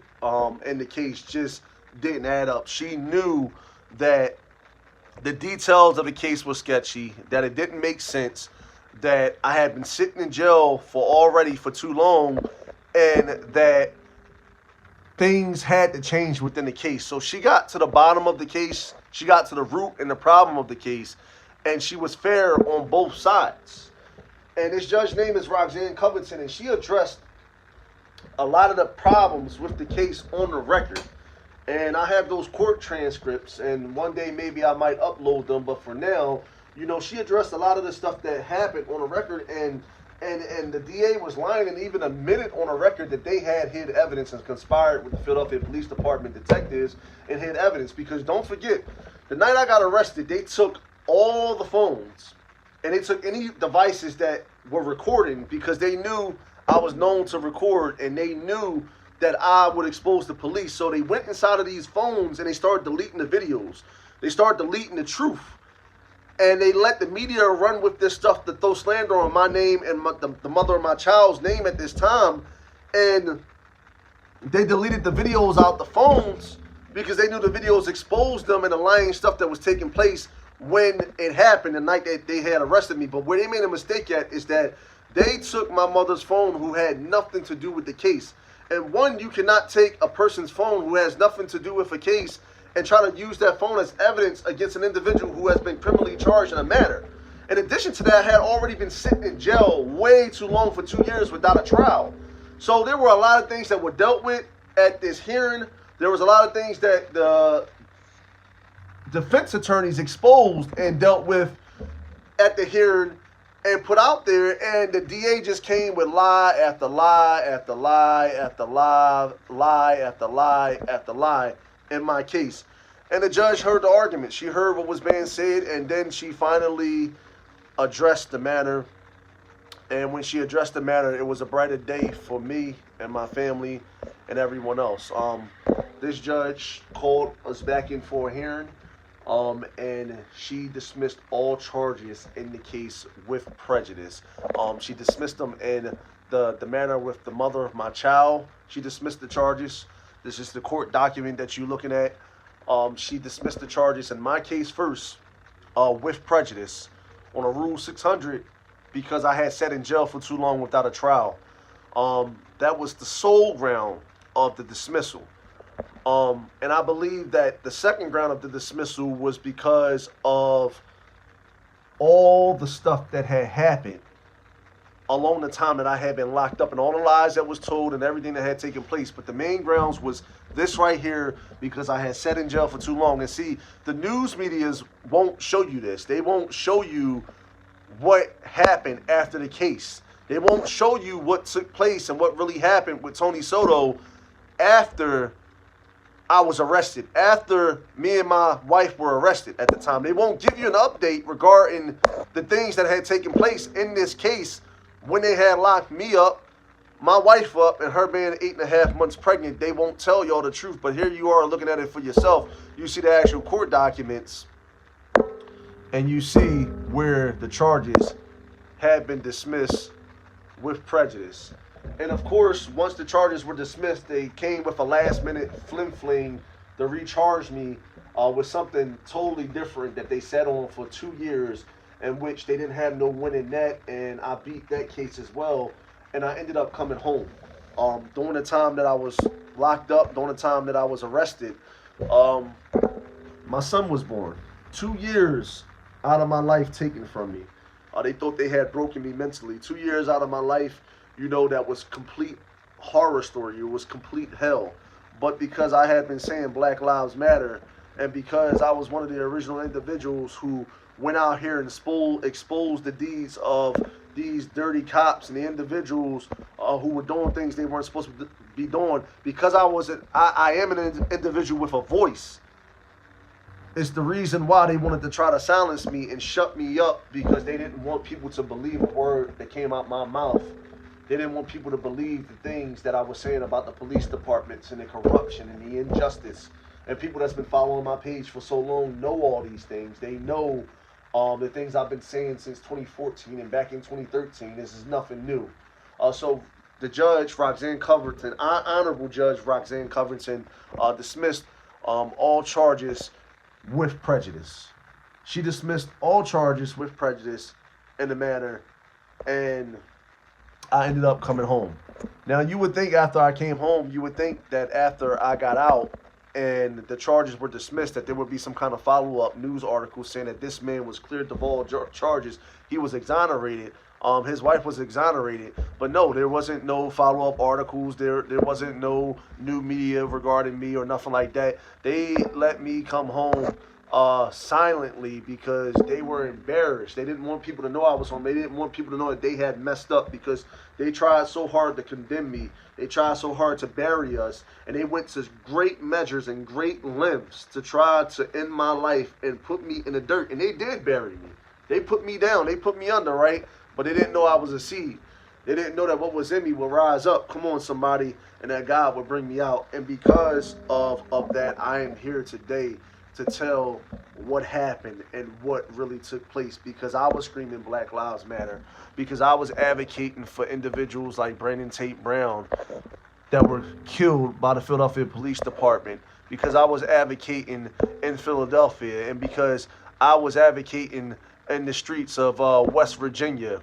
in the case just didn't add up. She knew that the details of the case were sketchy, that it didn't make sense, that I had been sitting in jail for too long, and that things had to change within the case. So she got to the bottom of the case. She got to the root and the problem of the case, and she was fair on both sides. And this judge's name is Roxanne Covington, and she addressed a lot of the problems with the case on the record. And I have those court transcripts, and one day maybe I might upload them, but for now, you know, she addressed a lot of the stuff that happened on the record, and the DA was lying and even admitted on a record that they had hid evidence and conspired with the Philadelphia Police Department detectives and hid evidence. Because don't forget, the night I got arrested, they took all the phones and they took any devices that were recording, because they knew I was known to record, and they knew that I would expose the police. So they went inside of these phones and they started deleting the videos. They started deleting the truth. And they let the media run with this stuff to throw slander on my name and the mother of my child's name at this time. And they deleted the videos out the phones because they knew the videos exposed them and the lying stuff that was taking place when it happened, the night that they had arrested me. But where they made a mistake at is that they took my mother's phone who had nothing to do with the case. And one, you cannot take a person's phone who has nothing to do with a case and try to use that phone as evidence against an individual who has been criminally charged in a matter. In addition to that, I had already been sitting in jail way too long for 2 years without a trial. So there were a lot of things that were dealt with at this hearing. There was a lot of things that the defense attorneys exposed and dealt with at the hearing and put out there, and the DA just came with lie after lie after lie after lie, lie after lie after lie in my case. And the judge heard the argument. She heard what was being said, and then she finally addressed the matter. And when she addressed the matter, it was a brighter day for me and my family and everyone else. This judge called us back in for a hearing, and she dismissed all charges in the case with prejudice. She dismissed them in the manner with the mother of my child. She dismissed the charges. This is the court document that you're looking at. She dismissed the charges in my case first with prejudice on a Rule 600 because I had sat in jail for too long without a trial. That was the sole ground of the dismissal. And I believe that the second ground of the dismissal was because of all the stuff that had happened along the time that I had been locked up and all the lies that was told and everything that had taken place. But the main grounds was this right here, because I had sat in jail for too long. And see, the news medias won't show you this. They won't show you what happened after the case. They won't show you what took place and what really happened with Tony Soto after I was arrested, after me and my wife were arrested at the time. They won't give you an update regarding the things that had taken place in this case when they had locked me up, my wife up, and her being 8.5 months pregnant. They won't tell y'all the truth, but here you are looking at it for yourself. You see the actual court documents, and you see where the charges had been dismissed with prejudice. And of course, once the charges were dismissed, they came with a last-minute flim-fling to recharge me with something totally different that they sat on for 2 years, in which they didn't have no winning net, and I beat that case as well, and I ended up coming home. During the time that I was locked up, during the time that I was arrested, my son was born. 2 years out of my life taken from me. They thought they had broken me mentally. 2 years out of my life, you know, that was complete horror story. It was complete hell. But because I had been saying Black Lives Matter, and because I was one of the original individuals who went out here and exposed the deeds of these dirty cops and the individuals who were doing things they weren't supposed to be doing, because I am an individual with a voice. It's the reason why they wanted to try to silence me and shut me up, because they didn't want people to believe a word that came out my mouth. They didn't want people to believe the things that I was saying about the police departments and the corruption and the injustice. And people that's been following my page for so long know all these things. They know the things I've been saying since 2014 and back in 2013. This is nothing new. So the judge, Roxanne Covington, Honorable Judge Roxanne Covington, dismissed all charges with prejudice. She dismissed all charges with prejudice in the matter, and I ended up coming home. Now, you would think after I came home, you would think that after I got out and the charges were dismissed, that there would be some kind of follow-up news article saying that this man was cleared of all charges. He was exonerated. His wife was exonerated. But no, there wasn't no follow-up articles. There wasn't no new media regarding me or nothing like that. They let me come home silently because they were embarrassed. They didn't want people to know I was home. They didn't want people to know that they had messed up, because they tried so hard to condemn me. They tried so hard to bury us, and they went to great measures and great lengths to try to end my life and put me in the dirt. And they did bury me. They put me down. They put me under, right? But they didn't know I was a seed. They didn't know that what was in me would rise up. Come on, somebody, and that God would bring me out. And because of that, I am here today to tell what happened and what really took place, because I was screaming Black Lives Matter, because I was advocating for individuals like Brandon Tate Brown that were killed by the Philadelphia Police Department, because I was advocating in Philadelphia, and because I was advocating in the streets of West Virginia,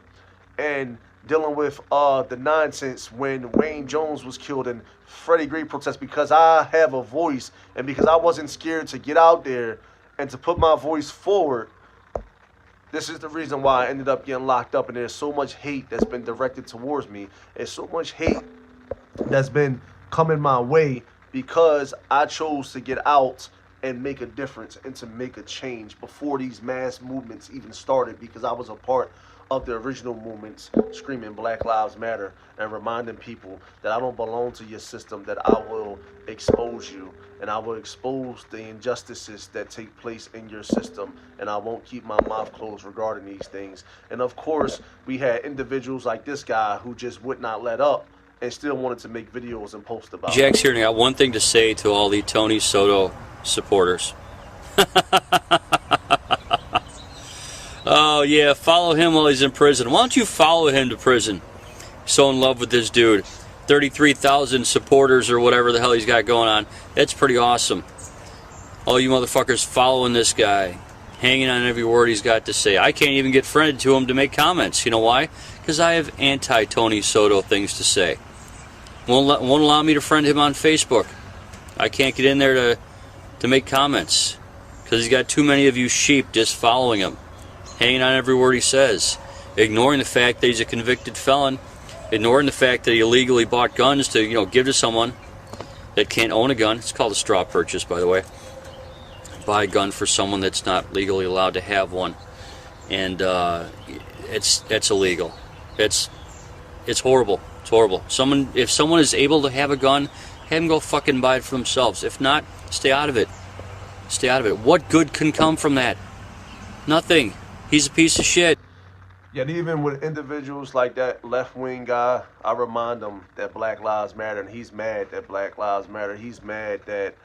and dealing with the nonsense when Wayne Jones was killed and Freddie Gray protests, because I have a voice and because I wasn't scared to get out there and to put my voice forward. This is the reason why I ended up getting locked up, and there's so much hate that's been directed towards me. There's so much hate that's been coming my way because I chose to get out and make a difference and to make a change before these mass movements even started, because I was a part of the original movements screaming Black Lives Matter and reminding people that I don't belong to your system, that I will expose you and I will expose the injustices that take place in your system, and I won't keep my mouth closed regarding these things. And of course, we had individuals like this guy who just would not let up and still wanted to make videos and post about it. Jack's here, and I got one thing to say to all the Tony Soto supporters. Oh yeah, follow him while he's in prison. Why don't you follow him to prison? So in love with this dude. 33,000 supporters or whatever the hell he's got going on. That's pretty awesome. All you motherfuckers following this guy, hanging on every word he's got to say. I can't even get friended to him to make comments. You know why? Because I have anti-Tony Soto things to say. Won't allow me to friend him on Facebook. I can't get in there to make comments because he's got too many of you sheep just following him, hanging on every word he says, ignoring the fact that he's a convicted felon, ignoring the fact that he illegally bought guns to, give to someone that can't own a gun. It's called a straw purchase, by the way. Buy a gun for someone that's not legally allowed to have one, and it's illegal. It's horrible. It's horrible. If someone is able to have a gun, have them go fucking buy it for themselves. If not, stay out of it. Stay out of it. What good can come from that? Nothing. He's a piece of shit. Yet even with individuals like that left-wing guy, I remind him that Black Lives Matter, and he's mad that Black Lives Matter. He's mad that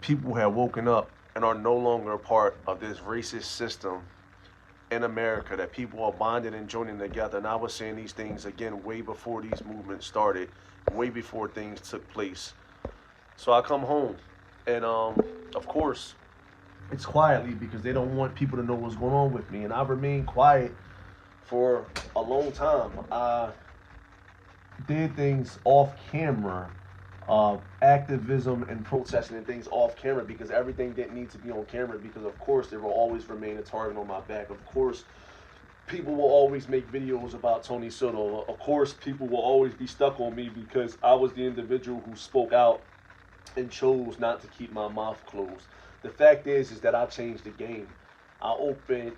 people have woken up and are no longer a part of this racist system in America, that people are bonding and joining together. And I was saying these things again way before these movements started, way before things took place. So I come home, and of course, it's quietly, because they don't want people to know what's going on with me. And I remained quiet for a long time. I did things off camera, activism and protesting and things off camera, because everything didn't need to be on camera, because of course there will always remain a target on my back. Of course, people will always make videos about Tony Soto. Of course, people will always be stuck on me because I was the individual who spoke out and chose not to keep my mouth closed. The fact is that I changed the game. I opened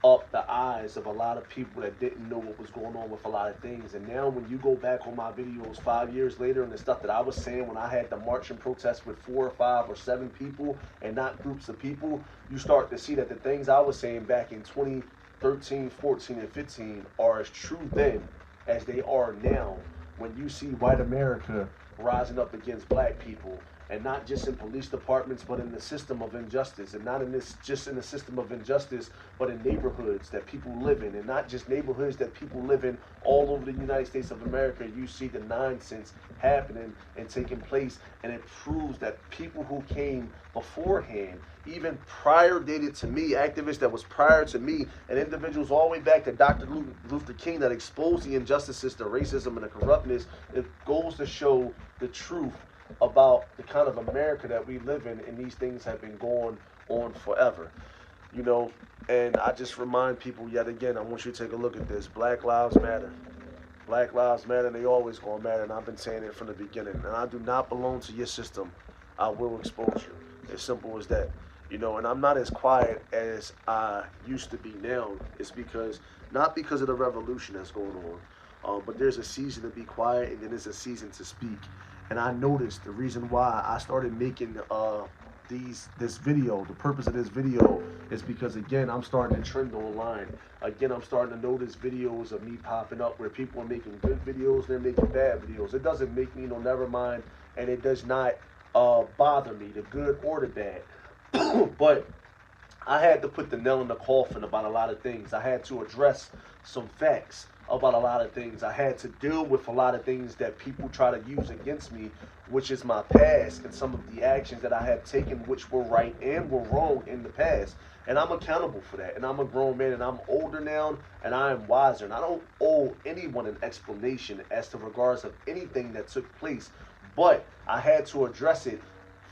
up the eyes of a lot of people that didn't know what was going on with a lot of things. And now when you go back on my videos 5 years later and the stuff that I was saying when I had the march and protest with 4 or 5 or 7 people and not groups of people, you start to see that the things I was saying back in 2013, 14, and 15 are as true then as they are now, when you see white America rising up against black people. And not just in police departments, but in the system of injustice. And not just in the system of injustice, but in neighborhoods that people live in. And not just neighborhoods that people live in all over the United States of America. You see the nonsense happening and taking place. And it proves that people who came beforehand, even prior dated to me, activists that was prior to me, and individuals all the way back to Dr. Luther King that exposed the injustices, the racism, and the corruptness, it goes to show the truth about the kind of America that we live in, and these things have been going on forever, and I just remind people yet again, I want you to take a look at this. Black Lives Matter. Black Lives Matter, and they always gonna matter, and I've been saying it from the beginning, and I do not belong to your system. I will expose you. As simple as that. And I'm not as quiet as I used to be now. It's not because of the revolution that's going on, but there's a season to be quiet, and then there's a season to speak. And I noticed the reason why I started making this video, the purpose of this video is because, again, I'm starting to trend online. Again, I'm starting to notice videos of me popping up where people are making good videos, they're making bad videos. It doesn't make me no never mind, and it does not bother me, the good or the bad. But I had to put the nail in the coffin about a lot of things. I had to address some facts about a lot of things. I had to deal with a lot of things that people try to use against me, which is my past and some of the actions that I have taken, which were right and were wrong in the past. And I'm accountable for that. And I'm a grown man, and I'm older now, and I am wiser. And I don't owe anyone an explanation as to regards of anything that took place. But I had to address it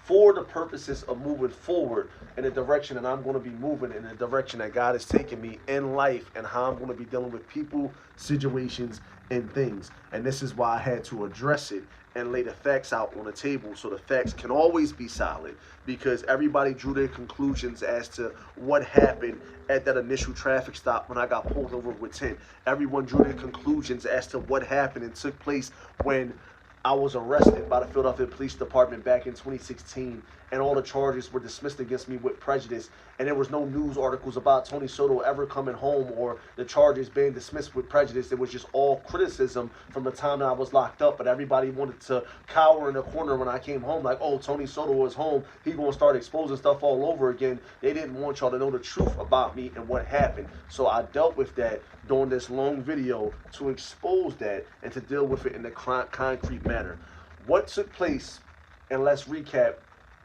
for the purposes of moving forward in the direction that I'm going to be moving, in the direction that God has taken me in life, and how I'm going to be dealing with people, situations, and things. And this is why I had to address it and lay the facts out on the table, so the facts can always be solid, because everybody drew their conclusions as to what happened at that initial traffic stop when I got pulled over with 10. Everyone drew their conclusions as to what happened and took place when I was arrested by the Philadelphia Police Department back in 2016, and all the charges were dismissed against me with prejudice, and there was no news articles about Tony Soto ever coming home or the charges being dismissed with prejudice. It was just all criticism from the time that I was locked up, but everybody wanted to cower in the corner when I came home, like, oh, Tony Soto was home, he gonna start exposing stuff all over again. They didn't want y'all to know the truth about me and what happened. So I dealt with that during this long video to expose that and to deal with it in a concrete manner. What took place, and let's recap,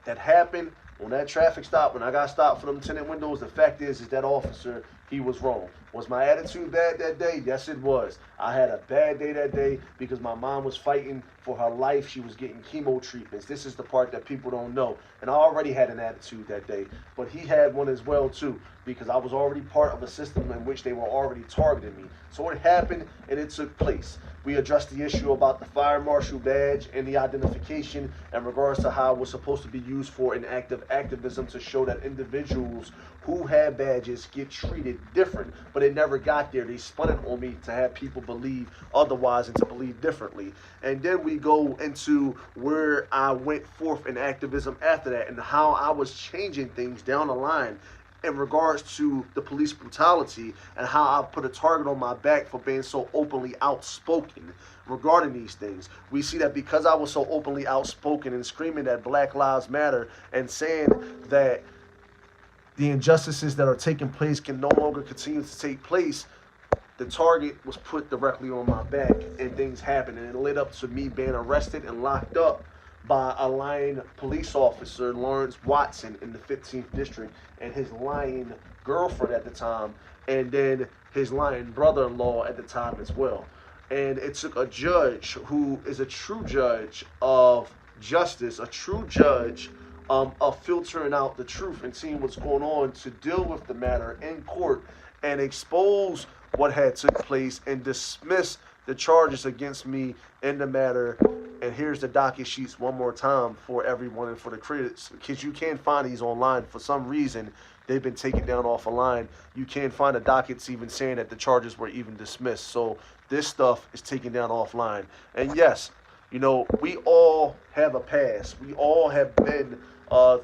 that happened on that traffic stop when I got stopped for them tinted windows. The fact is that officer, he was wrong. Was my attitude bad that day? Yes, it was. I had a bad day that day because my mom was fighting for her life. She was getting chemo treatments. This is the part that people don't know. And I already had an attitude that day, but he had one as well too, because I was already part of a system in which they were already targeting me. So it happened and it took place. We addressed the issue about the fire marshal badge and the identification in regards to how it was supposed to be used for an act of activism to show that individuals who had badges get treated different, but it never got there. They spun it on me to have people believe otherwise and to believe differently. And then we go into where I went forth in activism after that and how I was changing things down the line in regards to the police brutality and how I put a target on my back for being so openly outspoken regarding these things. We see that because I was so openly outspoken and screaming that Black Lives Matter and saying that the injustices that are taking place can no longer continue to take place, the target was put directly on my back and things happened, and it led up to me being arrested and locked up by a lying police officer, Lawrence Watson, in the 15th district, and his lying girlfriend at the time, and then his lying brother-in-law at the time as well. And it took a judge who is a true judge of justice, a true judge of filtering out the truth and seeing what's going on, to deal with the matter in court and expose what had took place and dismiss the charges against me in the matter. And here's the docket sheets one more time for everyone and for the critics, because you can't find these online. For some reason, they've been taken down off a line. You can't find the dockets even saying that the charges were even dismissed. So this stuff is taken down offline. And yes, you know, we all have a past. We all have been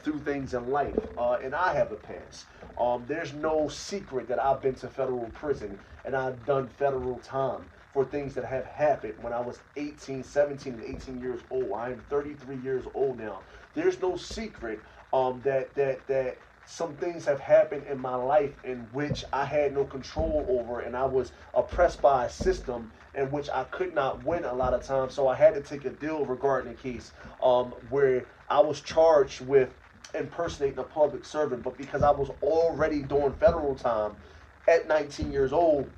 through things in life, and I have a past. There's no secret that I've been to federal prison and I've done federal time for things that have happened when I was 18, 17, and 18 years old. I am 33 years old now. There's no secret that some things have happened in my life in which I had no control over, and I was oppressed by a system in which I could not win a lot of times. So I had to take a deal regarding a case where I was charged with impersonating a public servant, but because I was already doing federal time at 19 years old,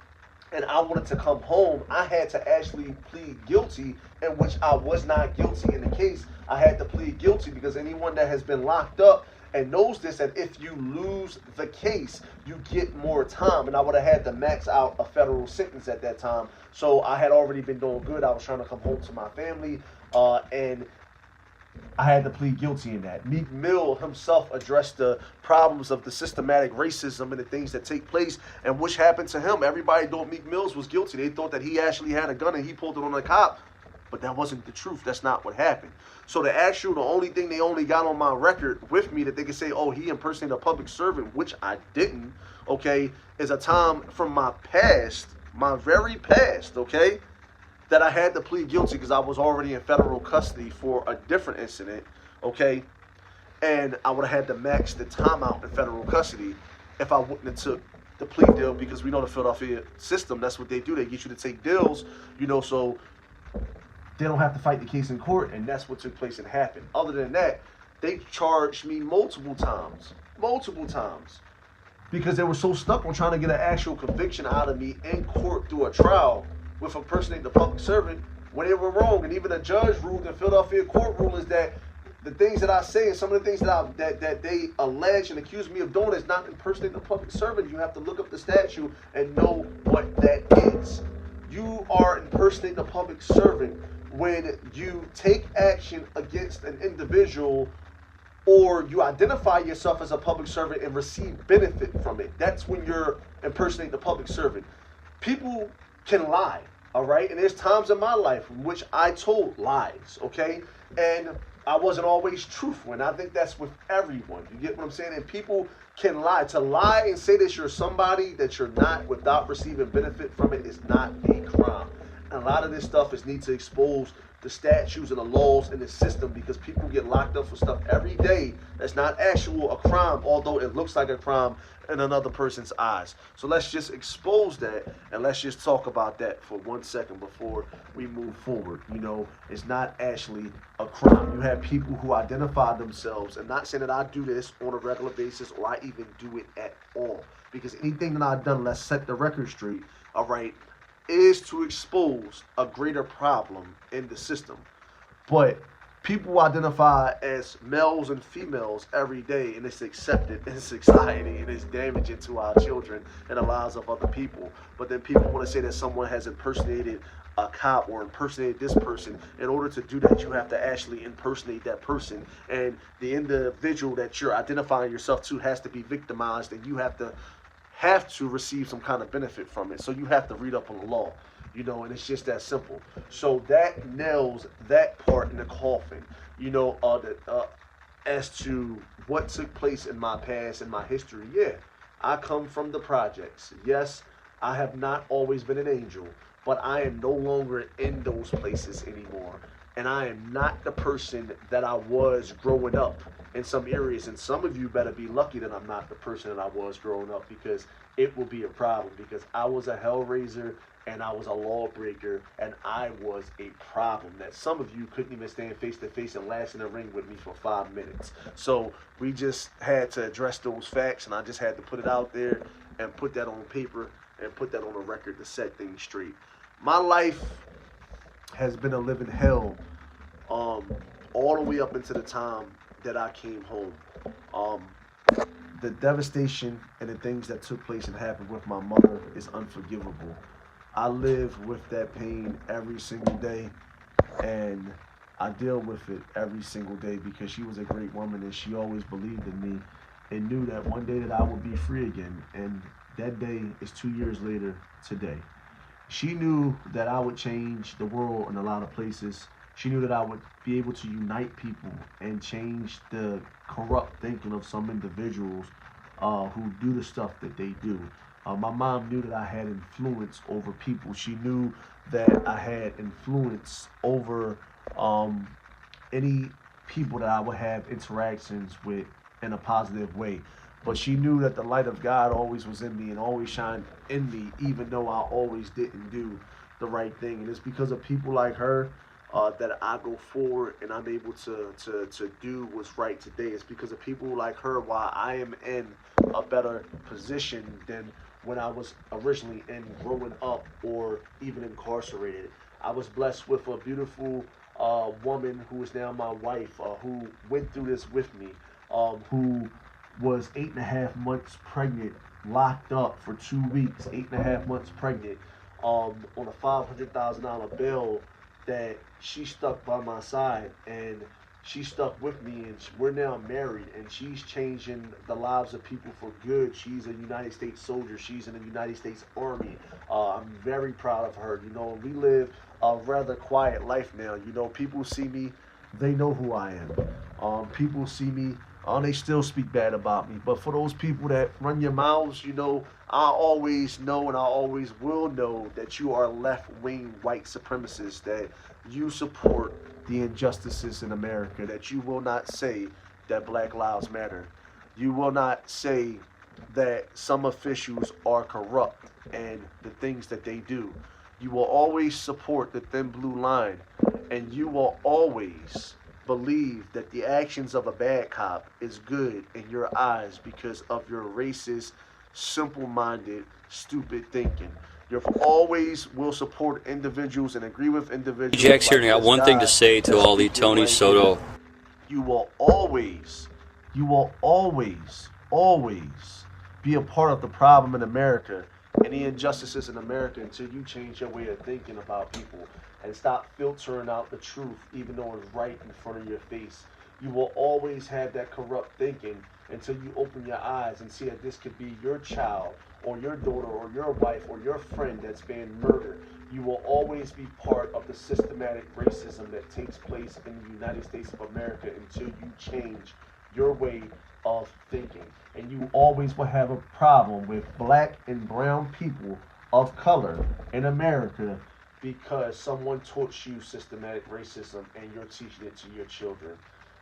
and I wanted to come home, I had to actually plead guilty, in which I was not guilty in the case. I had to plead guilty because anyone that has been locked up and knows this, that if you lose the case, you get more time. And I would have had to max out a federal sentence at that time. So I had already been doing good. I was trying to come home to my family, and I had to plead guilty in that. Meek Mill himself addressed the problems of the systematic racism and the things that take place, and which happened to him. Everybody thought Meek Mills was guilty. They thought that he actually had a gun and he pulled it on a cop. But that wasn't the truth. That's not what happened. So the only thing they only got on my record with me that they could say, oh, he impersonated a public servant, which I didn't, okay, is a time from my past, my very past, okay, that I had to plead guilty because I was already in federal custody for a different incident, okay, and I would have had to max the time out in federal custody if I wouldn't have took the plea deal, because we know the Philadelphia system, that's what they do. They get you to take deals, so they don't have to fight the case in court, and that's what took place and happened. Other than that, they charged me multiple times, because they were so stuck on trying to get an actual conviction out of me in court through a trial with impersonating the public servant when they were wrong. And even a judge ruled in Philadelphia court rulings that the things that I say and some of the things that they allege and accuse me of doing is not impersonating the public servant. You have to look up the statute and know what that is. You are impersonating the public servant when you take action against an individual or you identify yourself as a public servant and receive benefit from it. That's when you're impersonating the public servant. People can lie, all right? And there's times in my life in which I told lies, okay? And I wasn't always truthful, and I think that's with everyone. You get what I'm saying? And people can lie. To lie and say that you're somebody that you're not without receiving benefit from it is not a crime. And a lot of this stuff is need to expose the statutes and the laws in the system, because people get locked up for stuff every day that's not actual a crime, although it looks like a crime in another person's eyes. So let's just expose that, and let's just talk about that for 1 second before we move forward. It's not actually a crime. You have people who identify themselves, and not saying that I do this on a regular basis or I even do it at all, because anything that I've done, let's set the record straight, all right, is to expose a greater problem in the system. But people identify as males and females every day, and it's accepted in society, and it's damaging to our children and the lives of other people. But then people want to say that someone has impersonated a cop or impersonated this person. In order to do that, you have to actually impersonate that person, and the individual that you're identifying yourself to has to be victimized, and you have to receive some kind of benefit from it. So you have to read up on the law, and it's just that simple. So that nails that part in the coffin, as to what took place in my past and my history. Yeah, I come from the projects. Yes, I have not always been an angel, but I am no longer in those places anymore. And I am not the person that I was growing up in some areas. And some of you better be lucky that I'm not the person that I was growing up, because it will be a problem, because I was a hellraiser and I was a lawbreaker, and I was a problem that some of you couldn't even stand face to face and last in the ring with me for 5 minutes. So we just had to address those facts, and I just had to put it out there and put that on paper and put that on a record to set things straight. My life has been a living hell all the way up into the time that I came home. The devastation and the things that took place and happened with my mother is unforgivable. I live with that pain every single day, and I deal with it every single day, because she was a great woman and she always believed in me and knew that one day that I would be free again. And that day is 2 years later today. She knew that I would change the world in a lot of places. She knew that I would be able to unite people and change the corrupt thinking of some individuals who do the stuff that they do. My mom knew that I had influence over people. She knew that I had influence over any people that I would have interactions with in a positive way. But she knew that the light of God always was in me and always shined in me, even though I always didn't do the right thing. And it's because of people like her that I go forward and I'm able to do what's right today. It's because of people like her why I am in a better position than when I was originally in growing up or even incarcerated. I was blessed with a beautiful woman who is now my wife, who went through this with me, who was 8.5 months pregnant, locked up for 2 weeks, 8.5 months pregnant, on a $500,000 bill that she stuck by my side. And she stuck with me, and we're now married, and she's changing the lives of people for good. She's a United States soldier. She's in the United States Army. I'm very proud of her. You know, we live a rather quiet life now. You know, people see me, they know who I am. People see me, they still speak bad about me. But for those people that run your mouths, you know, I always know and I always will know that you are left-wing white supremacists, that you support the injustices in America, that you will not say that Black Lives Matter. You will not say that some officials are corrupt and the things that they do. You will always support the thin blue line, and you will always believe that the actions of a bad cop is good in your eyes because of your racist, simple-minded, stupid thinking. You always will support individuals and agree with individuals. Jack's here, and I got this one thing guy to say to all the speaking Tony right Soto. now. You will always be a part of the problem in America and the injustices in America until you change your way of thinking about people and stop filtering out the truth even though it's right in front of your face. You will always have that corrupt thinking until you open your eyes and see that this could be your child or your daughter or your wife or your friend that's being murdered. You will always be part of the systematic racism that takes place in the United States of America until you change your way of thinking. And you always will have a problem with black and brown people of color in America because someone taught you systematic racism and you're teaching it to your children.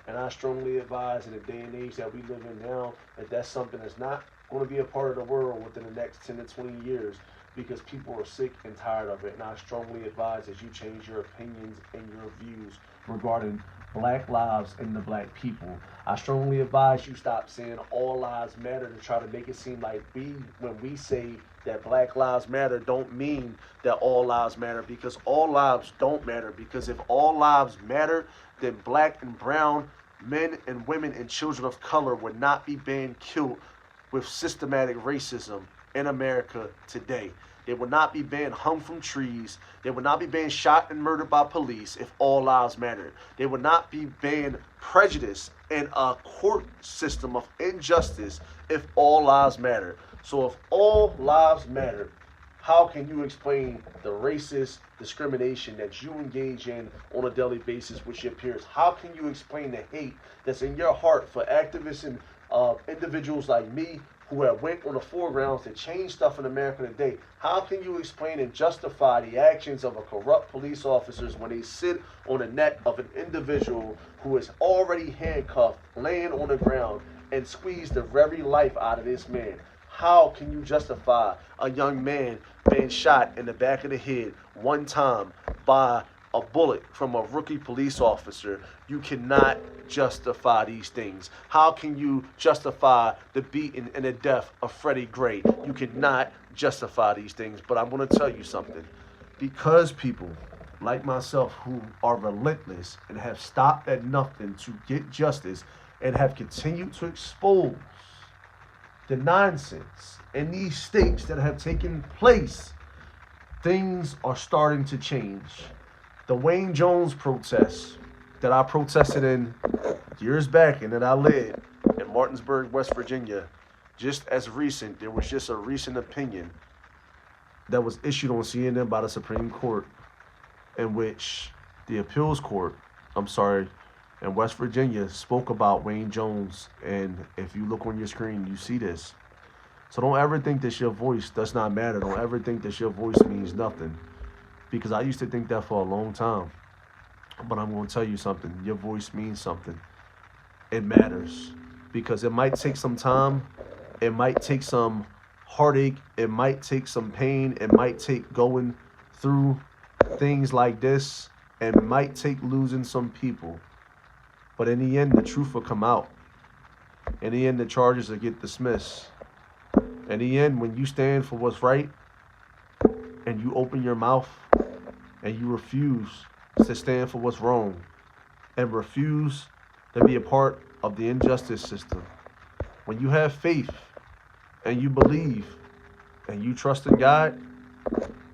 And I strongly advise in the day and age that we live in now that that's something that's not going to be a part of the world within the next 10 to 20 years because people are sick and tired of it. And I strongly advise that you change your opinions and your views regarding black lives and the black people. I strongly advise you stop saying all lives matter to try to make it seem like when we say that black lives matter don't mean that all lives matter, because all lives don't matter. Because if all lives matter, then black and brown men and women and children of color would not be being killed with systematic racism in America today. They would not be being hung from trees. They would not be being shot and murdered by police if all lives mattered. They would not be being prejudiced in a court system of injustice if all lives matter. So if all lives matter, how can you explain the racist discrimination that you engage in on a daily basis with your peers? How can you explain the hate that's in your heart for activists and individuals like me who have went on the foregrounds to change stuff in America today? How can you explain and justify the actions of a corrupt police officers when they sit on the neck of an individual who is already handcuffed, laying on the ground, and squeeze the very life out of this man? How can you justify a young man being shot in the back of the head one time by a bullet from a rookie police officer? You cannot justify these things. How can you justify the beating and the death of Freddie Gray? You cannot justify these things. But I'm going to tell you something. Because people like myself who are relentless and have stopped at nothing to get justice and have continued to expose the nonsense in these states that have taken place, things are starting to change. The Wayne Jones protests that I protested in years back and that I led in Martinsburg, West Virginia, just as recent, there was just a recent opinion that was issued on CNN by the Supreme Court in which the appeals court, in West Virginia spoke about Wayne Jones. And if you look on your screen, you see this. So don't ever think that your voice does not matter. Don't ever think that your voice means nothing. Because I used to think that for a long time. But I'm going to tell you something. Your voice means something. It matters. Because it might take some time. It might take some heartache. It might take some pain. It might take going through things like this. It might take losing some people. But in the end, the truth will come out. In the end, the charges will get dismissed. In the end, when you stand for what's right and you open your mouth and you refuse to stand for what's wrong and refuse to be a part of the injustice system, when you have faith and you believe and you trust in God,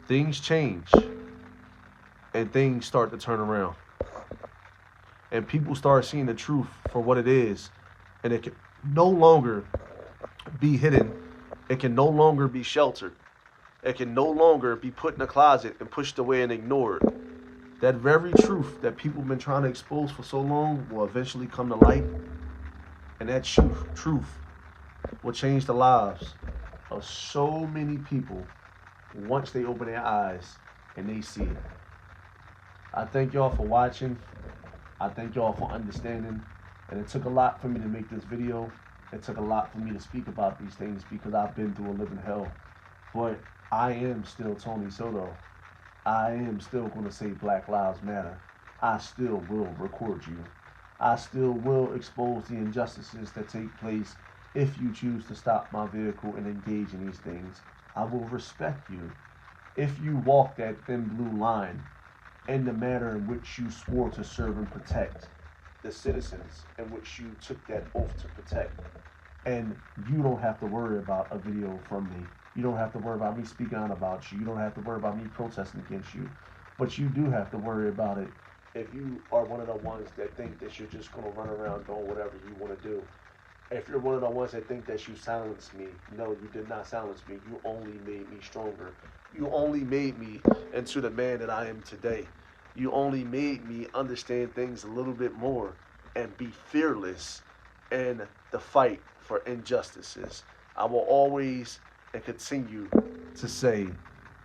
things change and things start to turn around. and people start seeing the truth for what it is, and it can no longer be hidden, it can no longer be sheltered, it can no longer be put in a closet and pushed away and ignored. That very truth that people have been trying to expose for so long will eventually come to light, and that truth will change the lives of so many people once they open their eyes and they see it. I thank y'all for watching. I thank y'all for understanding. And it took a lot for me to make this video. It took a lot for me to speak about these things because I've been through a living hell. But I am still Tony Soto. I am still going to say Black Lives Matter. I still will record you. I still will expose the injustices that take place if you choose to stop my vehicle and engage in these things. I will respect you if you walk that thin blue line in the manner in which you swore to serve and protect the citizens in which you took that oath to protect. And you don't have to worry about a video from me. You don't have to worry about me speaking out about you. You don't have to worry about me protesting against you. But you do have to worry about it if you are one of the ones that think that you're just going to run around doing whatever you want to do. If you're one of the ones that think that you silenced me, no, you did not silence me. You only made me stronger. You only made me into the man that I am today. You only made me understand things a little bit more and be fearless in the fight for injustices. I will always and continue to say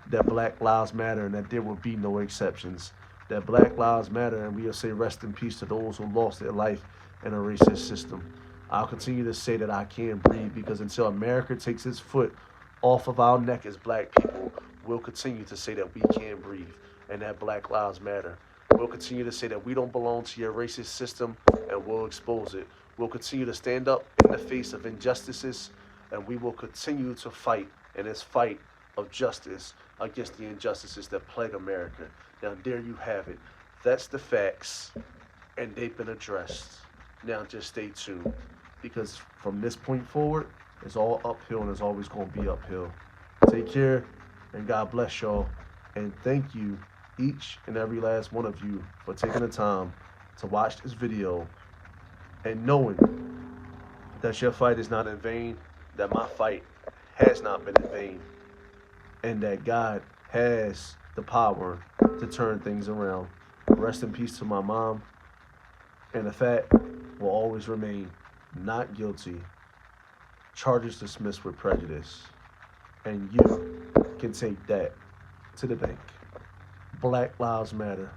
that Black Lives Matter and that there will be no exceptions. That Black Lives Matter, and we'll say rest in peace to those who lost their life in a racist system. I'll continue to say that I can't breathe because until America takes its foot off of our neck as black people, we'll continue to say that we can't breathe and that Black Lives Matter. We'll continue to say that we don't belong to your racist system and we'll expose it. We'll continue to stand up in the face of injustices and we will continue to fight in this fight of justice against the injustices that plague America. Now there you have it. That's the facts and they've been addressed. Now just stay tuned because from this point forward, it's all uphill and it's always going to be uphill. Take care and God bless y'all. And thank you, each and every last one of you, for taking the time to watch this video and knowing that your fight is not in vain, that my fight has not been in vain, and that God has the power to turn things around. Rest in peace to my mom, and the fact will always remain not guilty, charges dismissed with prejudice, and you can take that to the bank. Black Lives Matter,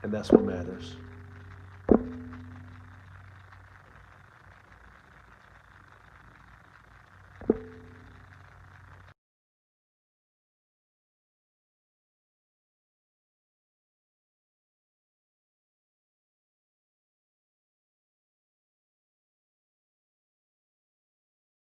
and that's what matters.